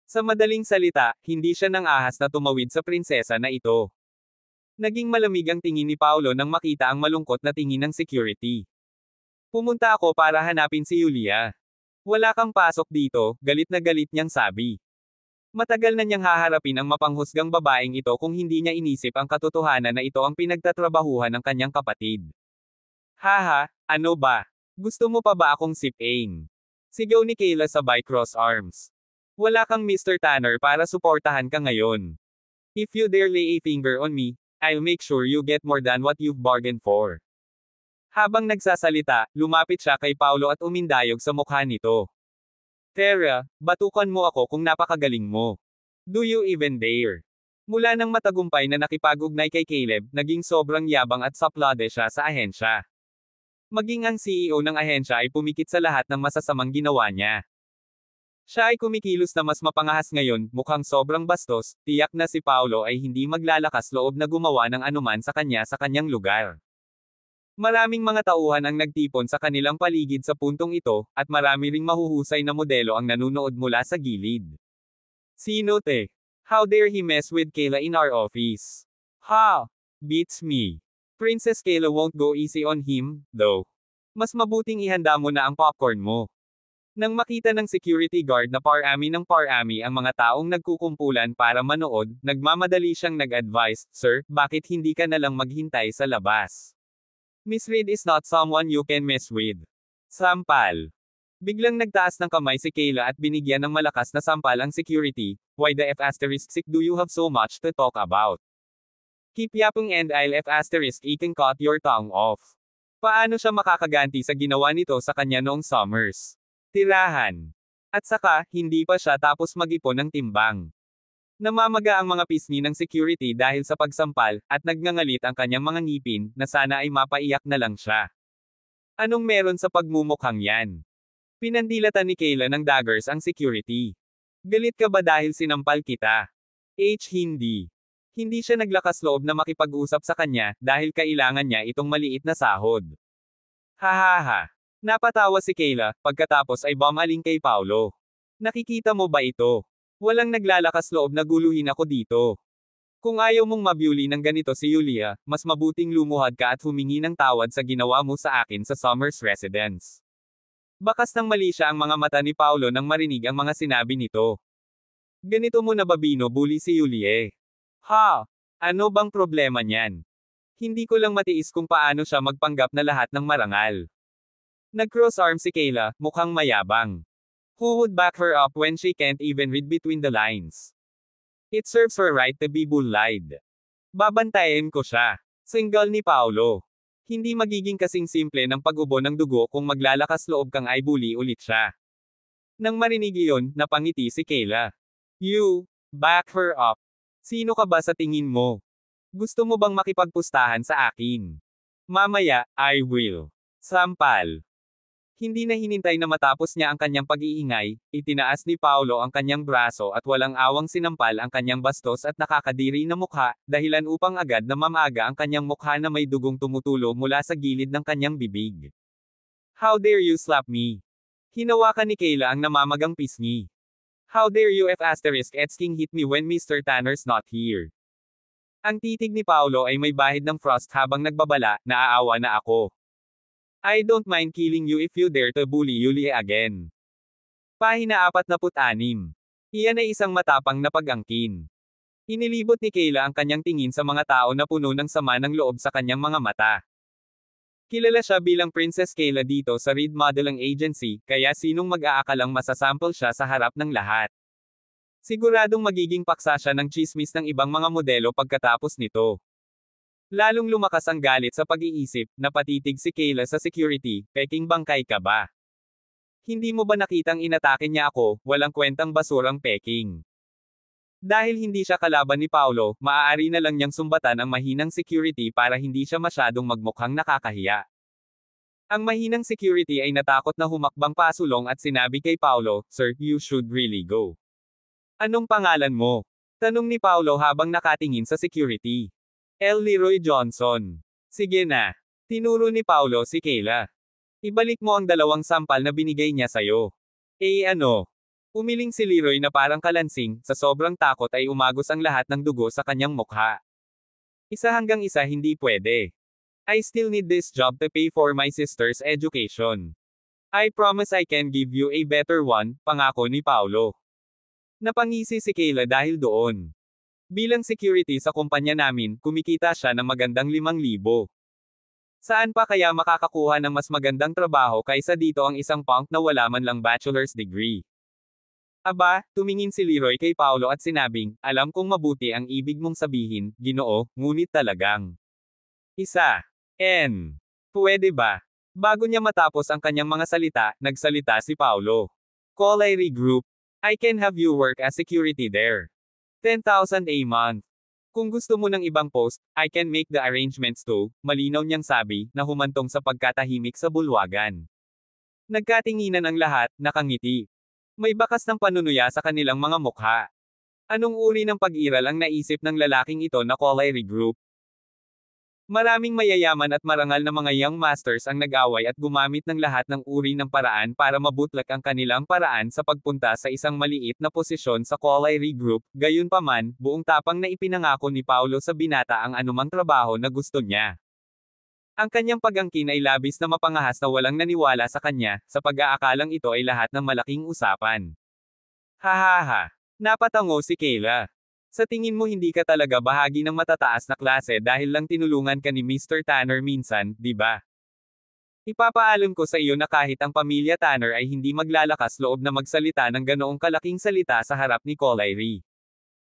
Sa madaling salita, hindi siya nang ahas na tumawid sa prinsesa na ito. Naging malamig ang tingin ni Paolo nang makita ang malungkot na tingin ng security. "Pumunta ako para hanapin si Yulia. Wala kang pasok dito," galit na galit niyang sabi. Matagal na niyang haharapin ang mapanghusgang babaeng ito kung hindi niya inisip ang katotohanan na ito ang pinagtatrabahuhan ng kanyang kapatid. "Haha, ano ba? Gusto mo pa ba akong sipain?" Sigaw ni Kayla sabay cross arms. "Wala kang Mr. Tanner para suportahan ka ngayon. If you dare lay a finger on me, I'll make sure you get more than what you've bargained for." Habang nagsasalita, lumapit siya kay Paolo at umindayog sa mukha nito. "Tara, batukan mo ako kung napakagaling mo. Do you even dare?" Mula nang matagumpay na nakipag-ugnay kay Caleb, naging sobrang yabang at saplade siya sa ahensya. Maging ang CEO ng ahensya ay pumikit sa lahat ng masasamang ginawa niya. Siya ay kumikilos na mas mapangahas ngayon, mukhang sobrang bastos, tiyak na si Paolo ay hindi maglalakas loob na gumawa ng anuman sa kanyang lugar. Maraming mga tauhan ang nagtipon sa kanilang paligid sa puntong ito, at marami ring mahuhusay na modelo ang nanunood mula sa gilid. "Sino te? How dare he mess with Kayla in our office? Ha! Beats me. Princess Kayla won't go easy on him, though. Mas mabuting ihanda mo na ang popcorn mo." Nang makita ng security guard na parami ng parami ang mga taong nagkukumpulan para manood, nagmamadali siyang nag-advise, "Sir, bakit hindi ka nalang maghintay sa labas? Miss Reed is not someone you can mess with." Sampal. Biglang nagtaas ng kamay si Kayla at binigyan ng malakas na sampal ang security. "Why the F asterisk do you have so much to talk about? Keep yapping and I'll F asterisk can cut your tongue off." Paano siya makakaganti sa ginawa nito sa kanya noong summers? Tirahan. At saka, hindi pa siya tapos mag-ipon ng timbang. Namamaga ang mga pisngi ng security dahil sa pagsampal, at nagngangalit ang kanyang mga ngipin, na sana ay mapaiyak na lang siya. "Anong meron sa pagmumukhang yan?" Pinandilatan ni Kayla ng daggers ang security. "Galit ka ba dahil sinampal kita?" Hindi. Hindi siya naglakas loob na makipag-usap sa kanya, dahil kailangan niya itong maliit na sahod. "Hahaha." Napatawa si Kayla, pagkatapos ay bumaling kay Paolo. "Nakikita mo ba ito? Walang naglalakas loob na guluhin ako dito. Kung ayaw mong mabyuli ng ganito si Yulia, mas mabuting lumuhad ka at humingi ng tawad sa ginawa mo sa akin sa Somers residence." Bakas ng mali siya ang mga mata ni Paolo nang marinig ang mga sinabi nito. "Ganito mo na ba binubuli si Yulie? Ha? Ano bang problema niyan? Hindi ko lang matiis kung paano siya magpanggap na lahat ng marangal." Nag-cross arm si Kayla, mukhang mayabang. Who would back her up when she can't even read between the lines? It serves her right to be bullied. "Babantayan ko siya." Single ni Paolo. Hindi magiging kasing simple ng pag-ubo ng dugo kung maglalakas loob kang ay bully ulit siya. Nang marinig iyon, napangiti si Kayla. You, back her up. Sino ka ba sa tingin mo? Gusto mo bang makipagpustahan sa akin? Mamaya, I will. Sampal. Hindi na hinintay na matapos niya ang kanyang pag-iingay, itinaas ni Paolo ang kanyang braso at walang awang sinampal ang kanyang bastos at nakakadiri na mukha, dahilan upang agad na mamaga ang kanyang mukha na may dugong tumutulo mula sa gilid ng kanyang bibig. How dare you slap me? Hinawakan ni Kayla ang namamagang pisngi. How dare you asking hit me when Mr. Tanner's not here? Ang titig ni Paolo ay may bahid ng frost habang nagbabala, naaawa na ako. I don't mind killing you if you dare to bully Yulie again. Pahina 46. Iyan ay isang matapang na pag-angkin. Inilibot ni Kayla ang kanyang tingin sa mga tao na puno ng sama ng loob sa kanyang mga mata. Kilala siya bilang Princess Kayla dito sa Reed Modeling Agency, kaya sinong mag-aakalang masasample siya sa harap ng lahat. Siguradong magiging paksa siya ng chismis ng ibang mga modelo pagkatapos nito. Lalong lumakas ang galit sa pag-iisip, napatitig si Kayla sa security, peking bangkay ka ba? Hindi mo ba nakitang inatake niya ako, walang kwentang basurang peking? Dahil hindi siya kalaban ni Paolo, maaari na lang niyang sumbatan ang mahinang security para hindi siya masyadong magmukhang nakakahiya. Ang mahinang security ay natakot na humakbang pasulong at sinabi kay Paolo, Sir, you should really go. Anong pangalan mo? Tanong ni Paolo habang nakatingin sa security. L. Leroy Johnson. Sige na. Tinuro ni Paolo si Kayla. Ibalik mo ang 2 sampal na binigay niya sayo. Ano? Umiling si Leroy na parang kalansing, sa sobrang takot ay umagos ang lahat ng dugo sa kanyang mukha. 1 hanggang 1 hindi pwede. I still need this job to pay for my sister's education. I promise I can give you a better one, pangako ni Paolo. Napangisi si Kayla dahil doon. Bilang security sa kumpanya namin, kumikita siya ng magandang 5,000. Saan pa kaya makakakuha ng mas magandang trabaho kaysa dito ang isang punk na wala man lang bachelor's degree? Aba, tumingin si Leroy kay Paolo at sinabing, alam kong mabuti ang ibig mong sabihin, Ginoo, ngunit talagang. Pwede ba? Bago niya matapos ang kanyang mga salita, nagsalita si Paolo. Collieri Group. I can have you work as security there. 10,000 a month. Kung gusto mo ng ibang post, I can make the arrangements too, malinaw niyang sabi, na humantong sa pagkatahimik sa bulwagan. Nagkatinginan ang lahat, nakangiti. May bakas ng panunuya sa kanilang mga mukha. Anong uri ng pag-iral ang naisip ng lalaking ito na Collieri Group? Maraming mayayaman at marangal na mga young masters ang nag-away at gumamit ng lahat ng uri ng paraan para mabutlak ang kanilang paraan sa pagpunta sa isang maliit na posisyon sa Collieri Group, gayunpaman, buong tapang na ipinangako ni Paolo sa binata ang anumang trabaho na gusto niya. Ang kanyang pag-angkin ay labis na mapangahas na walang naniwala sa kanya, sa pag-aakalang ito ay lahat ng malaking usapan. Hahaha. Napatango si Kayla. Sa tingin mo hindi ka talaga bahagi ng matataas na klase dahil lang tinulungan ka ni Mr. Tanner minsan, di ba? Ipapaalam ko sa iyo na kahit ang pamilya Tanner ay hindi maglalakas loob na magsalita ng ganoong kalaking salita sa harap ni Collieri.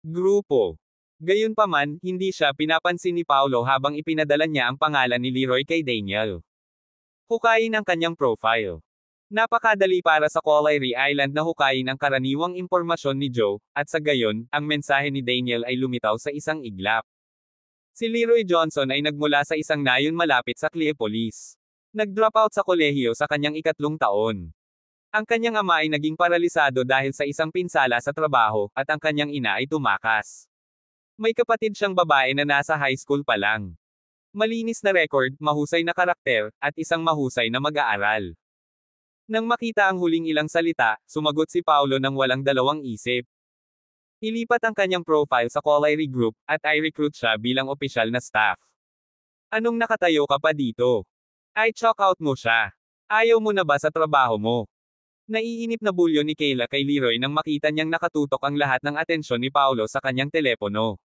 Grupo. Gayunpaman, hindi siya pinapansin ni Paolo habang ipinadala niya ang pangalan ni Leroy kay Daniel. Hukayin ang kanyang profile. Napakadali para sa Collieri Island na hukayin ang karaniwang impormasyon ni Joe, at sa gayon, ang mensahe ni Daniel ay lumitaw sa isang iglap. Si Leroy Johnson ay nagmula sa isang nayon malapit sa Cleopolis. Nag-drop out sa kolehiyo sa kanyang 3 taon. Ang kanyang ama ay naging paralisado dahil sa isang pinsala sa trabaho, at ang kanyang ina ay tumakas. May kapatid siyang babae na nasa high school pa lang. Malinis na record, mahusay na karakter, at isang mahusay na mag-aaral. Nang makita ang huling ilang salita, sumagot si Paolo nang walang dalawang isip. Ilipat ang kanyang profile sa Collieri Group, at i-recruit siya bilang opisyal na staff. Anong nakatayo ka pa dito? I-chalk out mo siya. Ayaw mo na ba sa trabaho mo? Naiinip na bulyo ni Kayla kay Leroy nang makita niyang nakatutok ang lahat ng atensyon ni Paolo sa kanyang telepono.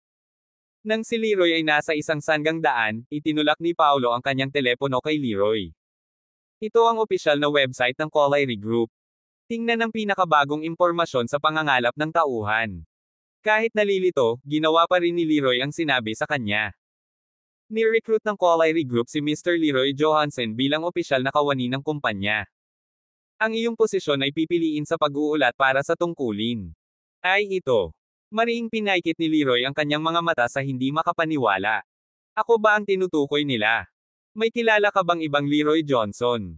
Nang si Leroy ay nasa isang sanggang daan, itinulak ni Paolo ang kanyang telepono kay Leroy. Ito ang opisyal na website ng Collieri Group. Tingnan ang pinakabagong impormasyon sa pangangalap ng tauhan. Kahit nalilito, ginawa pa rin ni Leroy ang sinabi sa kanya. Ni-recruit ng Collieri Group si Mr. Leroy Johansson bilang opisyal na kawani ng kumpanya. Ang iyong posisyon ay pipiliin sa pag-uulat para sa tungkulin. Ay ito. Mariing pinaikit ni Leroy ang kanyang mga mata sa hindi makapaniwala. Ako ba ang tinutukoy nila? May kilala ka bang ibang Leroy Johnson?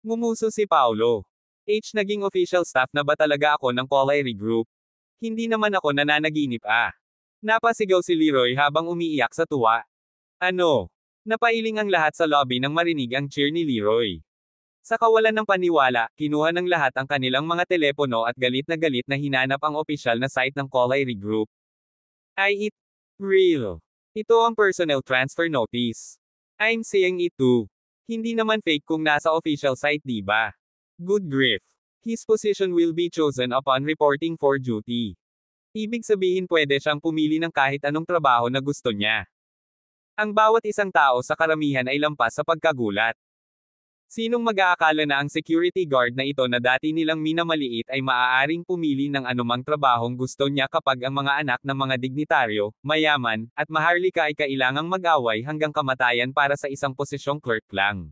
Ngumuso si Paulo. Naging official staff na ba talaga ako ng Collieri Group? Hindi naman ako nananaginip ah. Napasigaw si Leroy habang umiiyak sa tuwa. Ano? Napailing ang lahat sa lobby nang marinig ang cheer ni Leroy. Sa kawalan ng paniwala, kinuha ng lahat ang kanilang mga telepono at galit na hinanap ang opisyal na site ng Collieri Group. Ay real. Ito ang personnel transfer notice. I'm saying it too. Hindi naman fake kung nasa official site diba? Good grief. His position will be chosen upon reporting for duty. Ibig sabihin pwede siyang pumili ng kahit anong trabaho na gusto niya. Ang bawat isang tao sa karamihan ay lampas sa pagkagulat. Sinong mag-aakala na ang security guard na ito na dati nilang minamaliit ay maaaring pumili ng anumang trabahong gusto niya kapag ang mga anak ng mga dignitaryo, mayaman, at maharlika ay kailangang mag-away hanggang kamatayan para sa isang posisyong clerk lang.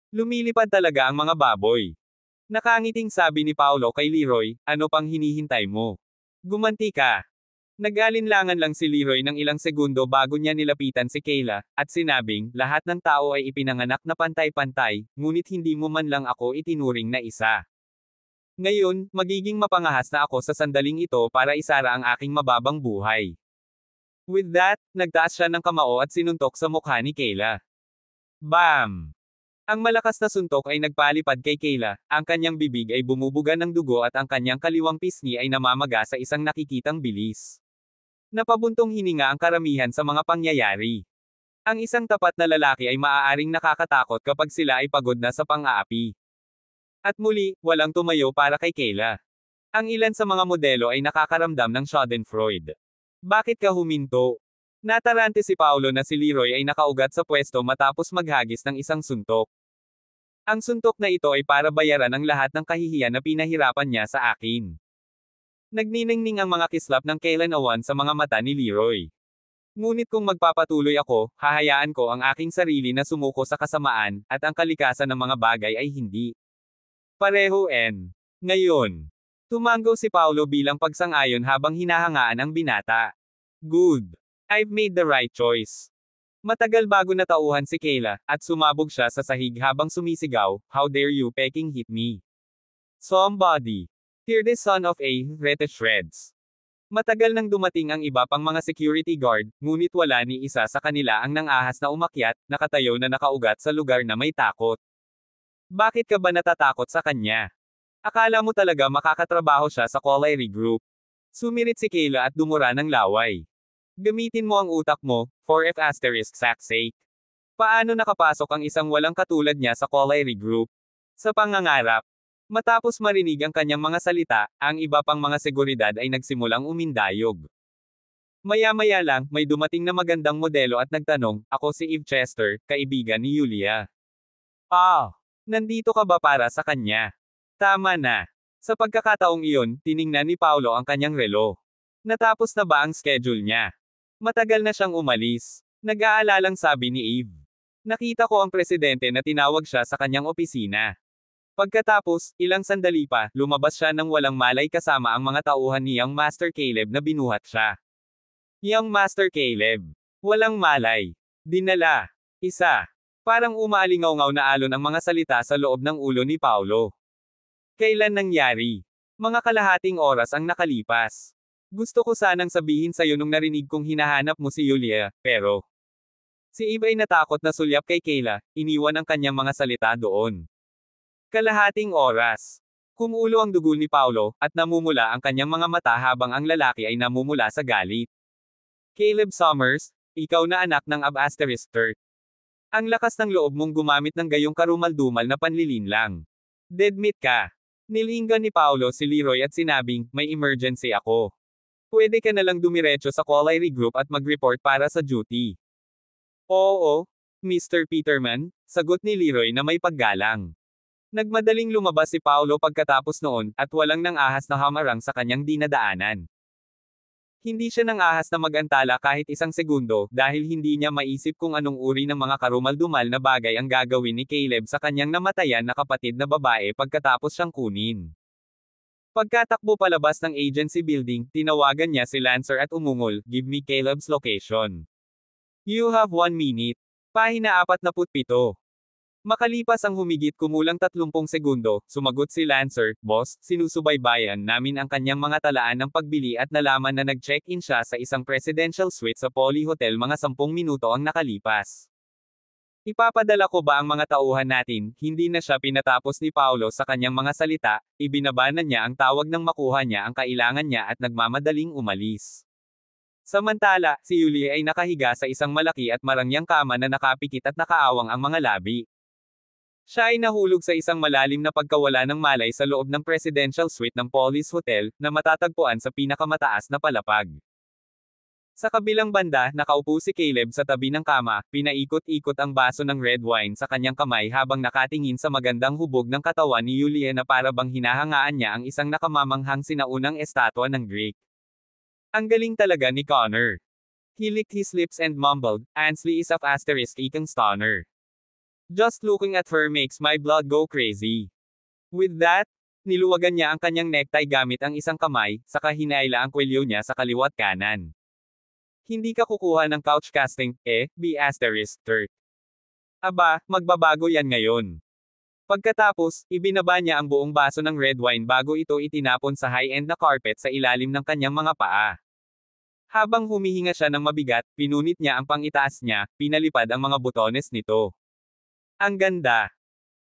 Lumilipad talaga ang mga baboy. Nakangiting sabi ni Paulo kay Leroy, ano pang hinihintay mo? Gumanti ka. Nag-alinlangan lang si Leroy ng ilang segundo bago niya nilapitan si Kayla, at sinabing, lahat ng tao ay ipinanganak na pantay-pantay, ngunit hindi mo man lang ako itinuring na isa. Ngayon, magiging mapangahas na ako sa sandaling ito para isara ang aking mababang buhay. With that, nagtaas siya ng kamao at sinuntok sa mukha ni Kayla. Bam! Ang malakas na suntok ay nagpalipad kay Kayla, ang kanyang bibig ay bumubuga ng dugo at ang kanyang kaliwang pisngi ay namamaga sa isang nakikitang bilis. Napabuntong hininga ang karamihan sa mga pangyayari. Ang isang tapat na lalaki ay maaaring nakakatakot kapag sila ay pagod na sa pang-aapi. At muli, walang tumayo para kay Kayla. Ang ilan sa mga modelo ay nakakaramdam ng schadenfreude. Bakit ka huminto? Natarante si Paulo na si Leroy ay nakaugat sa pwesto matapos maghagis ng isang suntok. Ang suntok na ito ay para bayaran ang lahat ng kahihiyan na pinahirapan niya sa akin. Nagniningning ang mga kislap ng kailan-awan sa mga mata ni Leroy. Ngunit kung magpapatuloy ako, hahayaan ko ang aking sarili na sumuko sa kasamaan, at ang kalikasan ng mga bagay ay hindi. Pareho N. Ngayon. Tumango si Paulo bilang pagsang-ayon habang hinahangaan ang binata. Good. I've made the right choice. Matagal bago natauhan si Kayla, at sumabog siya sa sahig habang sumisigaw, how dare you pecking hit me? Somebody. Tear this son of a, rete shreds. Matagal nang dumating ang iba pang mga security guard, ngunit wala ni isa sa kanila ang nangahas na umakyat, nakatayo na nakaugat sa lugar na may takot. Bakit ka ba natatakot sa kanya? Akala mo talaga makakatrabaho siya sa Collieri Group? Sumirit si Kayla at dumura ng laway. Gamitin mo ang utak mo, for F*** sake. Paano nakapasok ang isang walang katulad niya sa Collieri Group? Sa pangangarap. Matapos marinig ang kanyang mga salita, ang iba pang mga seguridad ay nagsimulang umindayog. Maya-maya lang, may dumating na magandang modelo at nagtanong, ako si Eve Chester, kaibigan ni Julia. Nandito ka ba para sa kanya? Tama na. Sa pagkakataong iyon, tiningnan ni Paulo ang kanyang relo. Natapos na ba ang schedule niya? Matagal na siyang umalis. Nag-aalalang sabi ni Eve. Nakita ko ang presidente na tinawag siya sa kanyang opisina. Pagkatapos, ilang sandali pa, lumabas siya nang walang malay kasama ang mga tauhan ni Young Master Caleb na binuhat siya. Young Master Caleb. Walang malay. Dinala. Isa. Parang umaalingaw-ngaw na alon ang mga salita sa loob ng ulo ni Paulo. Kailan nangyari? Mga kalahating oras ang nakalipas. Gusto ko sanang sabihin sa'yo nung narinig kong hinahanap mo si Julia, pero... Si Eve ay natakot na sulyap kay Kayla, iniwan ang kanyang mga salita doon. Kalahating oras. Kumulo ang dugo ni Paulo, at namumula ang kanyang mga mata habang ang lalaki ay namumula sa galit. Caleb Summers, ikaw na anak ng Ab****. Ang lakas ng loob mong gumamit ng gayong karumal-dumal na panlilinlang. Deadmeat ka. Nilinggan ni Paulo si Leroy at sinabing, may emergency ako. Pwede ka na lang dumiretso sa Collieri Group at mag-report para sa duty. Oo, Mr. Peterman, sagot ni Leroy na may paggalang. Nagmadaling lumabas si Paulo pagkatapos noon, at walang nang ahas na hamarang sa kanyang dinadaanan. Hindi siya nang-ahas na mag-antala kahit isang segundo dahil hindi niya maisip kung anong uri ng mga karumal-dumal na bagay ang gagawin ni Caleb sa kanyang namatayan na kapatid na babae pagkatapos siyang kunin. Pagkatakbo palabas ng agency building, tinawagan niya si Lancer at umungol, "Give me Caleb's location." "You have 1 minute." Pahina 47. Makalipas ang humigit kumulang 30 segundo, sumagot si Lancer, "Boss, sinusubaybayan namin ang kanyang mga talaan ng pagbili at nalaman na nag-check-in siya sa isang presidential suite sa Poly Hotel mga 10 minuto ang nakalipas." "Ipapadala ko ba ang mga tauhan natin?" Hindi na siya pinatapos ni Paolo sa kanyang mga salita, ibinaba na niya ang tawag nang makuha niya ang kailangan niya at nagmamadaling umalis. Samantala, si Yulie ay nakahiga sa isang malaki at marangyang kama na nakapikit at nakaawang ang mga labi. Siya ay nahulog sa isang malalim na pagkawala ng malay sa loob ng presidential suite ng Police Hotel, na matatagpuan sa pinakamataas na palapag. Sa kabilang banda, nakaupo si Caleb sa tabi ng kama, pinaikot-ikot ang baso ng red wine sa kanyang kamay habang nakatingin sa magandang hubog ng katawan ni Yulie na para bang hinahangaan niya ang isang nakamamanghang sinaunang estatwa ng Greek. "Ang galing talaga ni Connor." He licked his lips and mumbled, "Ansley is a *ikang stunner. Just looking at her makes my blood go crazy." With that, niluwagan niya ang kanyang necktie gamit ang isang kamay, saka hinaila ang kwelyo niya sa kaliwat kanan. "Hindi ka kukuha ng couch casting, B****. Aba, magbabago yan ngayon." Pagkatapos, ibinaba niya ang buong baso ng red wine bago ito itinapon sa high-end na carpet sa ilalim ng kanyang mga paa. Habang humihinga siya ng mabigat, pinunit niya ang pangitaas niya, pinalipad ang mga butones nito. Ang ganda.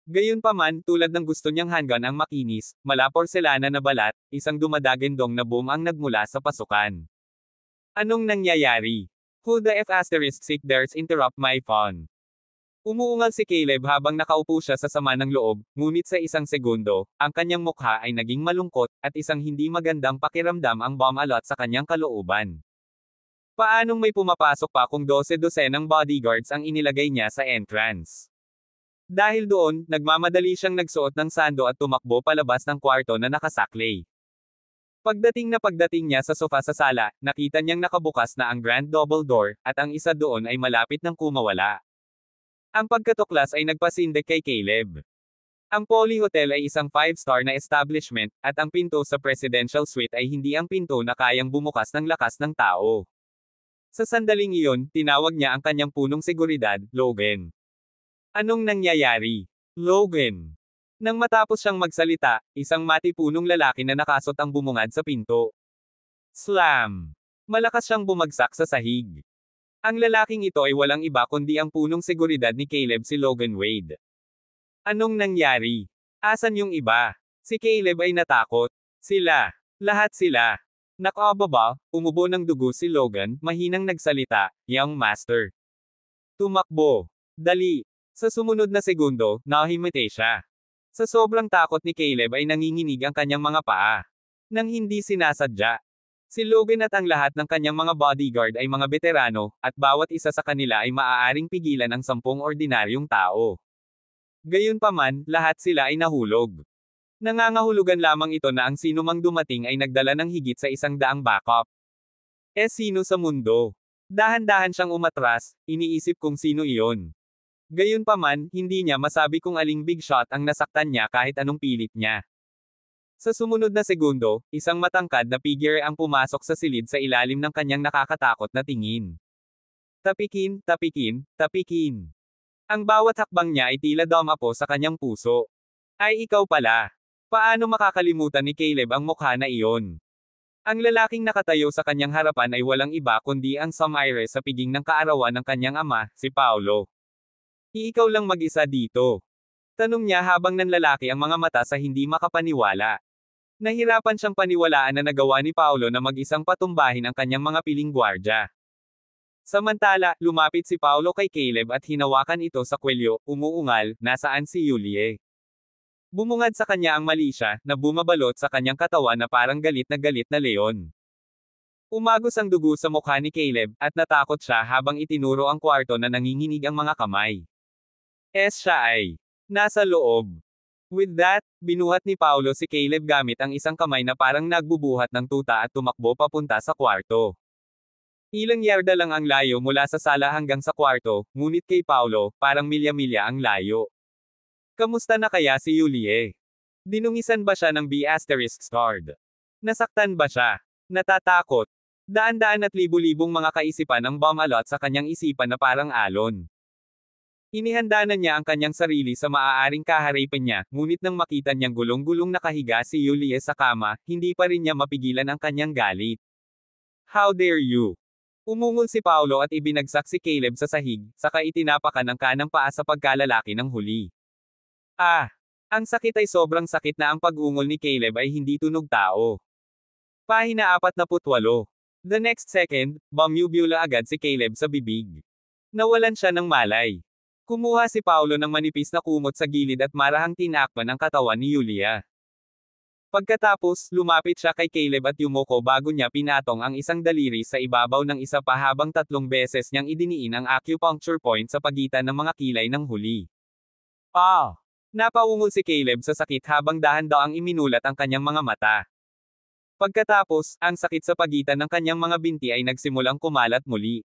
Gayunpaman, tulad ng gusto niyang handgun ang makinis, mala-porselana na balat, isang dumadagendong na boom ang nagmula sa pasukan. Anong nangyayari? Who the F*** there's interrupt my fun. Umuungal si Caleb habang nakaupo siya sa sama ng loob, ngunit sa isang segundo, ang kanyang mukha ay naging malungkot, at isang hindi magandang pakiramdam ang bumalot sa kanyang kalooban. Paanong may pumapasok pa kung 12-dosenang bodyguards ang inilagay niya sa entrance? Dahil doon, nagmamadali siyang nagsuot ng sando at tumakbo palabas ng kwarto na nakasaklay. Pagdating niya sa sofa sa sala, nakita niyang nakabukas na ang grand double door, at ang isa doon ay malapit nang kumawala. Ang pagkatuklas ay nagpasindek kay Caleb. Ang Poly Hotel ay isang 5-star na establishment, at ang pinto sa presidential suite ay hindi ang pinto na kayang bumukas ng lakas ng tao. Sa sandaling iyon, tinawag niya ang kanyang punong seguridad, "Logan." "Anong nangyayari, Logan?" Nang matapos siyang magsalita, isang matipunong lalaki na nakasot ang bumungad sa pinto. Slam! Malakas siyang bumagsak sa sahig. Ang lalaking ito ay walang iba kundi ang punong seguridad ni Caleb, si Logan Wade. Anong nangyari? Asan yung iba? Si Caleb ay natakot. Sila. Lahat sila. Nakababa, umubo ng dugo si Logan, mahinang nagsalita, "Young master. Tumakbo. Dali." Sa sumunod na segundo, nahimete siya. Sa sobrang takot ni Caleb ay nanginginig ang kanyang mga paa. Nang hindi sinasadya. Si Logan at ang lahat ng kanyang mga bodyguard ay mga veterano, at bawat isa sa kanila ay maaaring pigilan ang 10 ordinaryong tao. Gayunpaman, lahat sila ay nahulog. Nangangahulugan lamang ito na ang sinumang dumating ay nagdala ng higit sa 100 backup. Sino sa mundo? Dahan-dahan siyang umatras, iniisip kung sino iyon. Gayunpaman, hindi niya masabi kung aling big shot ang nasaktan niya kahit anong pilit niya. Sa sumunod na segundo, isang matangkad na figure ang pumasok sa silid sa ilalim ng kanyang nakakatakot na tingin. Tapikin, tapikin, tapikin. Ang bawat hakbang niya ay tila dumapo sa kanyang puso. Ay ikaw pala. Paano makakalimutan ni Caleb ang mukha na iyon? Ang lalaking nakatayo sa kanyang harapan ay walang iba kundi ang sumire sa piging ng kaarawan ng kanyang ama, si Paolo. "Ikaw lang mag-isa dito?" Tanong niya habang nanlalaki ang mga mata sa hindi makapaniwala. Nahirapan siyang paniwalaan na nagawa ni Paolo na mag-isang patumbahin ang kanyang mga piling gwardya. Samantala, lumapit si Paolo kay Caleb at hinawakan ito sa kwelyo, umuungal, "Nasaan si Yulie?" Bumungad sa kanya ang malisya, na bumabalot sa kanyang katawan na parang galit na leon. Umagos ang dugo sa mukha ni Caleb, at natakot siya habang itinuro ang kwarto na nanginginig ang mga kamay. Siya ay nasa loob. With that, binuhat ni Paulo si Caleb gamit ang isang kamay na parang nagbubuhat ng tuta at tumakbo papunta sa kwarto. Ilang yarda lang ang layo mula sa sala hanggang sa kwarto, ngunit kay Paulo, parang milya-milya ang layo. Kamusta na kaya si Yulie? Dinungisan ba siya ng B****? Nasaktan ba siya? Natatakot? Daan-daan at libu-libong mga kaisipan ang bumalot sa kanyang isipan na parang alon. Inihanda na niya ang kanyang sarili sa maaaring kaharipan niya, ngunit nang makita niyang gulong-gulong nakahiga si Yulie sa kama, hindi pa rin niya mapigilan ang kanyang galit. How dare you? Umungol si Paulo at ibinagsak si Caleb sa sahig, saka itinapakan ng kanang paa sa pagkalalaki ng huli. Ah! Ang sakit ay sobrang sakit na ang pag-ungol ni Caleb ay hindi tunog tao. Pahina 48. The next second, bumubula agad si Caleb sa bibig. Nawalan siya ng malay. Kumuha si Paulo ng manipis na kumot sa gilid at marahang tinakpan ang katawan ni Yulia. Pagkatapos, lumapit siya kay Caleb at yumuko bago niya pinatong ang isang daliri sa ibabaw ng isa pa habang 3 beses niyang idiniin ang acupuncture point sa pagitan ng mga kilay ng huli. Ah! Napaungol si Caleb sa sakit habang dahan-daang iminulat ang kanyang mga mata. Pagkatapos, ang sakit sa pagitan ng kanyang mga binti ay nagsimulang kumalat muli.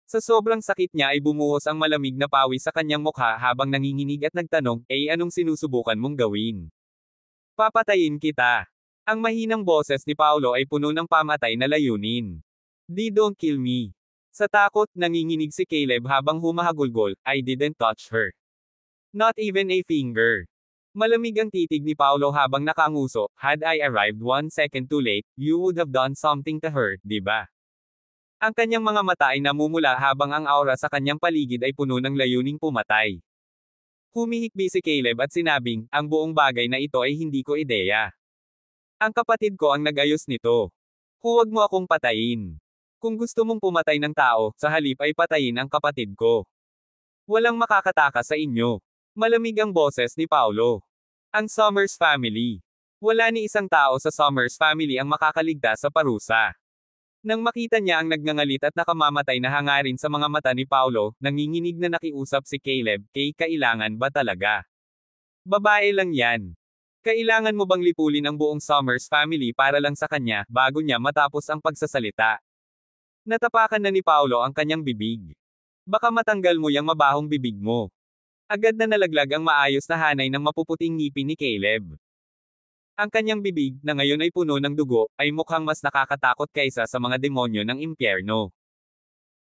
Sa sobrang sakit niya ay bumuhos ang malamig na pawis sa kanyang mukha habang nanginginig at nagtanong, anong sinusubukan mong gawin? Papatayin kita. Ang mahinang boses ni Paulo ay puno ng pamatay na layunin. Don't kill me. Sa takot, nanginginig si Caleb habang humahagulgol, I didn't touch her. Not even a finger. Malamig ang titig ni Paulo habang nakanguso, had I arrived 1 second too late, you would have done something to her, diba? Ang kanyang mga mata ay namumula habang ang aura sa kanyang paligid ay puno ng layuning pumatay. Humihikbi si Caleb at sinabing, ang buong bagay na ito ay hindi ko ideya. Ang kapatid ko ang nag-ayos nito. Huwag mo akong patayin. Kung gusto mong pumatay ng tao, sa halip ay patayin ang kapatid ko. Walang makakataka sa inyo. Malamig ang boses ni Paulo. Ang Summers family. Wala ni isang tao sa Summers family ang makakaligtas sa parusa. Nang makita niya ang nagngangalit at nakamamatay na hangarin sa mga mata ni Paulo, nanginginig na nakiusap si Caleb, kailangan ba talaga? Babae lang yan. Kailangan mo bang lipulin ang buong Summers family para lang sa kanya, bago niya matapos ang pagsasalita? Natapakan na ni Paulo ang kanyang bibig. Baka matanggal mo yung mabahong bibig mo. Agad na nalaglag ang maayos na hanay ng mapuputing ngipin ni Caleb. Ang kanyang bibig, na ngayon ay puno ng dugo, ay mukhang mas nakakatakot kaysa sa mga demonyo ng impyerno.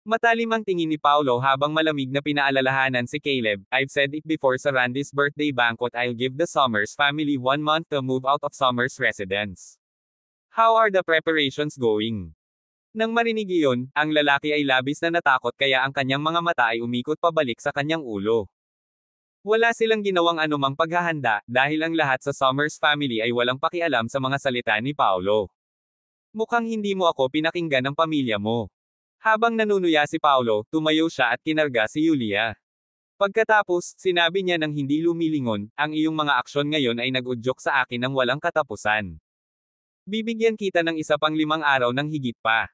Matalim ang tingin ni Paulo habang malamig na pinaalalahanan si Caleb, I've said it before sa Randy's birthday banquet, I'll give the Summers family 1 month to move out of Summers residence. How are the preparations going? Nang marinig iyon, ang lalaki ay labis na natakot kaya ang kanyang mga mata ay umikot pabalik sa kanyang ulo. Wala silang ginawang anumang paghahanda, dahil ang lahat sa Summers family ay walang pakialam sa mga salita ni Paulo. Mukhang hindi mo ako pinakinggan ng pamilya mo. Habang nanunuya si Paulo, tumayo siya at kinarga si Yulia. Pagkatapos, sinabi niya nang hindi lumilingon, ang iyong mga aksyon ngayon ay nag-udyok sa akin ng walang katapusan. Bibigyan kita ng isa pang 5 araw ng higit pa.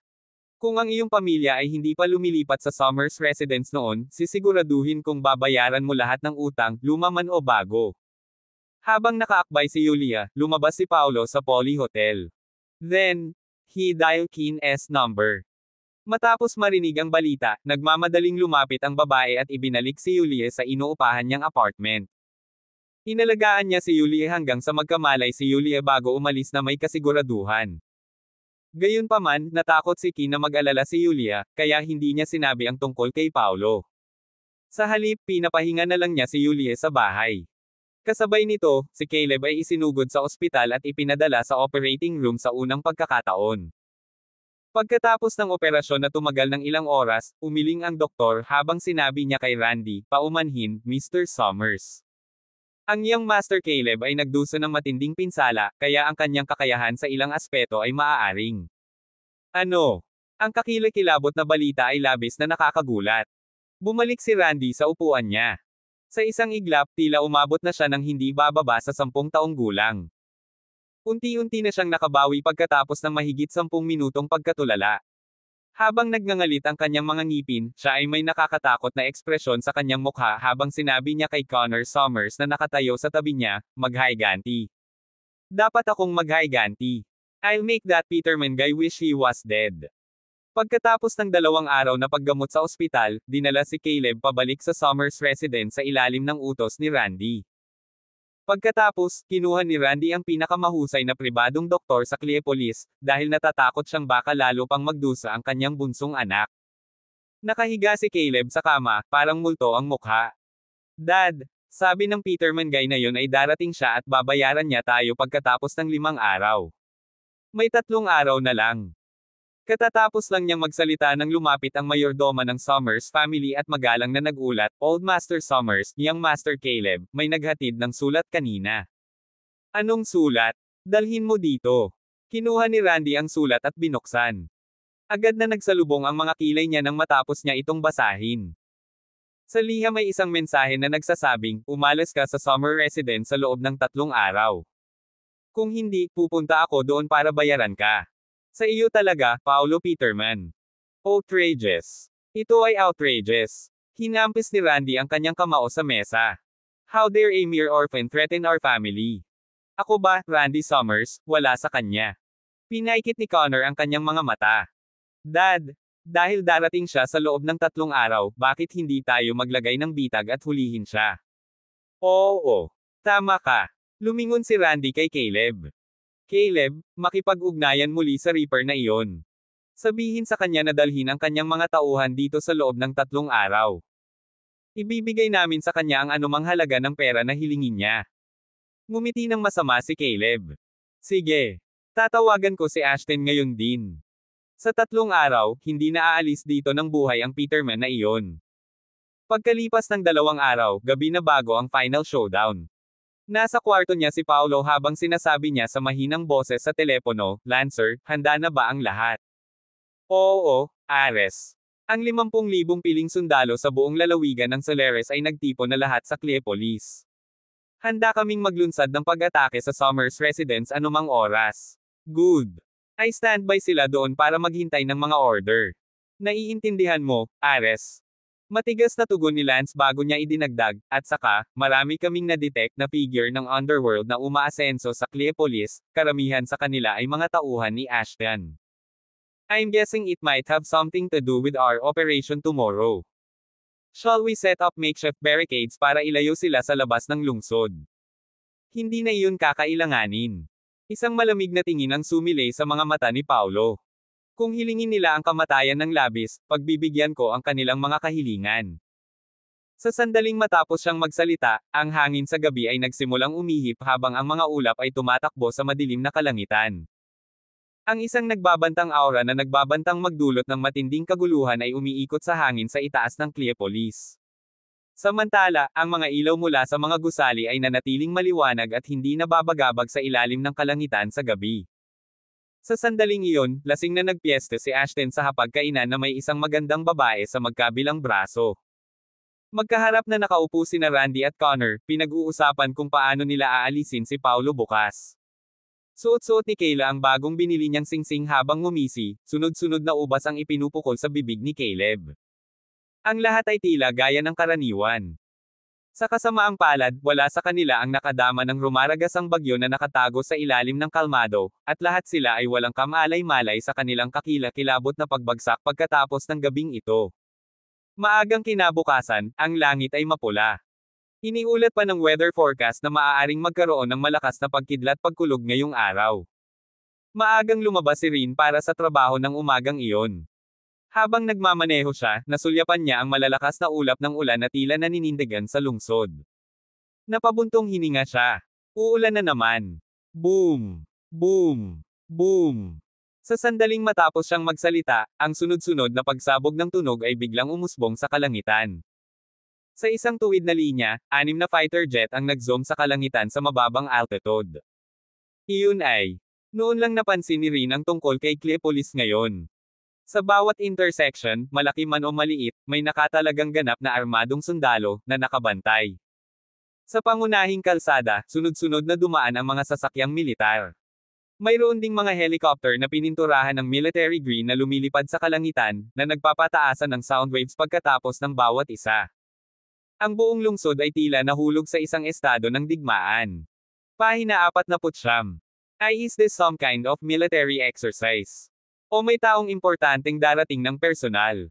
Kung ang iyong pamilya ay hindi pa lumilipat sa Summers residence noon, sisiguraduhin kong babayaran mo lahat ng utang, luma man o bago. Habang nakaakbay si Yulia, lumabas si Paulo sa Poly Hotel. Then, he dialed Keen's number. Matapos marinig ang balita, nagmamadaling lumapit ang babae at ibinalik si Yulia sa inuupahan niyang apartment. Inalagaan niya si Yulia hanggang sa magkamalay si Yulia bago umalis na may kasiguraduhan. Gayunpaman, natakot si Keen na mag-alala si Yulia, kaya hindi niya sinabi ang tungkol kay Paulo. Sa halip, pinapahinga na lang niya si Yulia sa bahay. Kasabay nito, si Caleb ay isinugod sa ospital at ipinadala sa operating room sa unang pagkakataon. Pagkatapos ng operasyon na tumagal ng ilang oras, umiling ang doktor habang sinabi niya kay Randy, paumanhin, Mr. Summers. Ang iyong Master Caleb ay nagdusa ng matinding pinsala, kaya ang kanyang kakayahan sa ilang aspeto ay maaaring. Ano? Ang kakilakilabot na balita ay labis na nakakagulat. Bumalik si Randy sa upuan niya. Sa isang iglap, tila umabot na siya ng hindi bababa sa 10 taong gulang. Unti-unti na siyang nakabawi pagkatapos ng mahigit 10 minutong pagkatulala. Habang nagngangalit ang kanyang mga ngipin, siya ay may nakakatakot na ekspresyon sa kanyang mukha habang sinabi niya kay Connor Summers na nakatayo sa tabi niya, "Mag-hi-ganti. Dapat akong mag-hi-ganti. I'll make that Peterman guy wish he was dead." Pagkatapos ng 2 araw na paggamot sa ospital, dinala si Caleb pabalik sa Summers residence sa ilalim ng utos ni Randy. Pagkatapos, kinuha ni Randy ang pinakamahusay na pribadong doktor sa Cleopolis, dahil natatakot siyang baka lalo pang magdusa ang kanyang bunsong anak. Nakahiga si Caleb sa kama, parang multo ang mukha. "Dad," sabi ng Peterman guy na yun ay darating siya at babayaran niya tayo pagkatapos ng 5 araw. May 3 araw na lang. Katatapos lang niyang magsalita nang lumapit ang mayordoma ng Summers family at magalang na nagulat, "Old Master Summers, Young Master Caleb, may naghatid ng sulat kanina." "Anong sulat? Dalhin mo dito." Kinuha ni Randy ang sulat at binuksan. Agad na nagsalubong ang mga kilay niya nang matapos niya itong basahin. Sa liham may isang mensahe na nagsasabing, "Umalis ka sa summer residence sa loob ng 3 araw. Kung hindi, pupunta ako doon para bayaran ka. Sa iyo talaga, Paulo Peterman." Outrageous. Ito ay outrageous. Hinampis ni Randy ang kanyang kamao sa mesa. "How dare a mere orphan threaten our family? Ako ba, Randy Summers, wala sa kanya?" Pinaikit ni Connor ang kanyang mga mata. "Dad, dahil darating siya sa loob ng 3 araw, bakit hindi tayo maglagay ng bitag at hulihin siya?" "Oo. Tama ka." Lumingon si Randy kay Caleb. "Caleb, makipag-ugnayan muli sa Reaper na iyon. Sabihin sa kanya na dalhin ang kanyang mga tauhan dito sa loob ng 3 araw. Ibibigay namin sa kanya ang anumang halaga ng pera na hilingin niya." Ngumiti ng masama si Caleb. "Sige. Tatawagan ko si Ashton ngayon din. Sa 3 araw, hindi na aalis dito ng buhay ang Peterman na iyon." Pagkalipas ng 2 araw, gabi na bago ang final showdown. Nasa kwarto niya si Paulo habang sinasabi niya sa mahinang boses sa telepono, "Lancer, handa na ba ang lahat?" "Oo, Ares. Ang 50,000 piling sundalo sa buong lalawigan ng Solaris ay nagtipon na lahat sa Cleopolis. Handa kaming maglunsad ng pag-atake sa Summers residence anumang oras." "Good. Ay standby sila doon para maghintay ng mga order. Naiintindihan mo, Ares?" Matigas na tugon ni Lance bago niya idinagdag, "At saka, marami kaming na-detect na figure ng underworld na umaasenso sa Cleopolis, karamihan sa kanila ay mga tauhan ni Ashton. I'm guessing it might have something to do with our operation tomorrow. Shall we set up makeshift barricades para ilayo sila sa labas ng lungsod?" Hindi na iyon kakailanganin. Isang malamig na tingin ang sumilay sa mga mata ni Paulo. "Kung hilingin nila ang kamatayan ng labis, pagbibigyan ko ang kanilang mga kahilingan." Sa sandaling matapos siyang magsalita, ang hangin sa gabi ay nagsimulang umihip habang ang mga ulap ay tumatakbo sa madilim na kalangitan. Ang isang nagbabantang aura na nagbabantang magdulot ng matinding kaguluhan ay umiikot sa hangin sa itaas ng Cleopolis. Samantala, ang mga ilaw mula sa mga gusali ay nanatiling maliwanag at hindi nababagabag sa ilalim ng kalangitan sa gabi. Sa sandaling iyon, lasing na nagpieste si Ashton sa hapagkainan na may isang magandang babae sa magkabilang braso. Magkaharap na nakaupo sina Randy at Connor, pinag-uusapan kung paano nila aalisin si Paulo bukas. Suot-suot ni Kayla ang bagong binili niyang singsing habang ngumisi, sunod-sunod na ubas ang ipinupukol sa bibig ni Caleb. Ang lahat ay tila gaya ng karaniwan. Sa kasamaang palad, wala sa kanila ang nakadama ng rumaragasang bagyo na nakatago sa ilalim ng kalmado, at lahat sila ay walang kamalay-malay sa kanilang kakilakilabot na pagbagsak pagkatapos ng gabing ito. Maagang kinabukasan, ang langit ay mapula. Iniulat pa ng weather forecast na maaaring magkaroon ng malakas na pagkidlat-pagkulog ngayong araw. Maagang lumabas si Rin para sa trabaho ng umagang iyon. Habang nagmamaneho siya, nasulyapan niya ang malalakas na ulap ng ulan na tila naninindigan sa lungsod. Napabuntong hininga siya. Uulan na naman. Boom! Boom! Boom! Sa sandaling matapos siyang magsalita, ang sunod-sunod na pagsabog ng tunog ay biglang umusbong sa kalangitan. Sa isang tuwid na linya, 6 na fighter jet ang nag-zoom sa kalangitan sa mababang altitude. Iyon ay, noon lang napansin ni Rin ang tungkol kay Cleopolis ngayon. Sa bawat intersection, malaki man o maliit, may nakatalagang ganap na armadong sundalo, na nakabantay. Sa pangunahing kalsada, sunod-sunod na dumaan ang mga sasakyang militar. Mayroon ding mga helicopter na pininturahan ng military green na lumilipad sa kalangitan, na nagpapataasan ng sound waves pagkatapos ng bawat isa. Ang buong lungsod ay tila nahulog sa isang estado ng digmaan. Pahina 49. Is this some kind of military exercise? O may taong importanteng darating ng personal?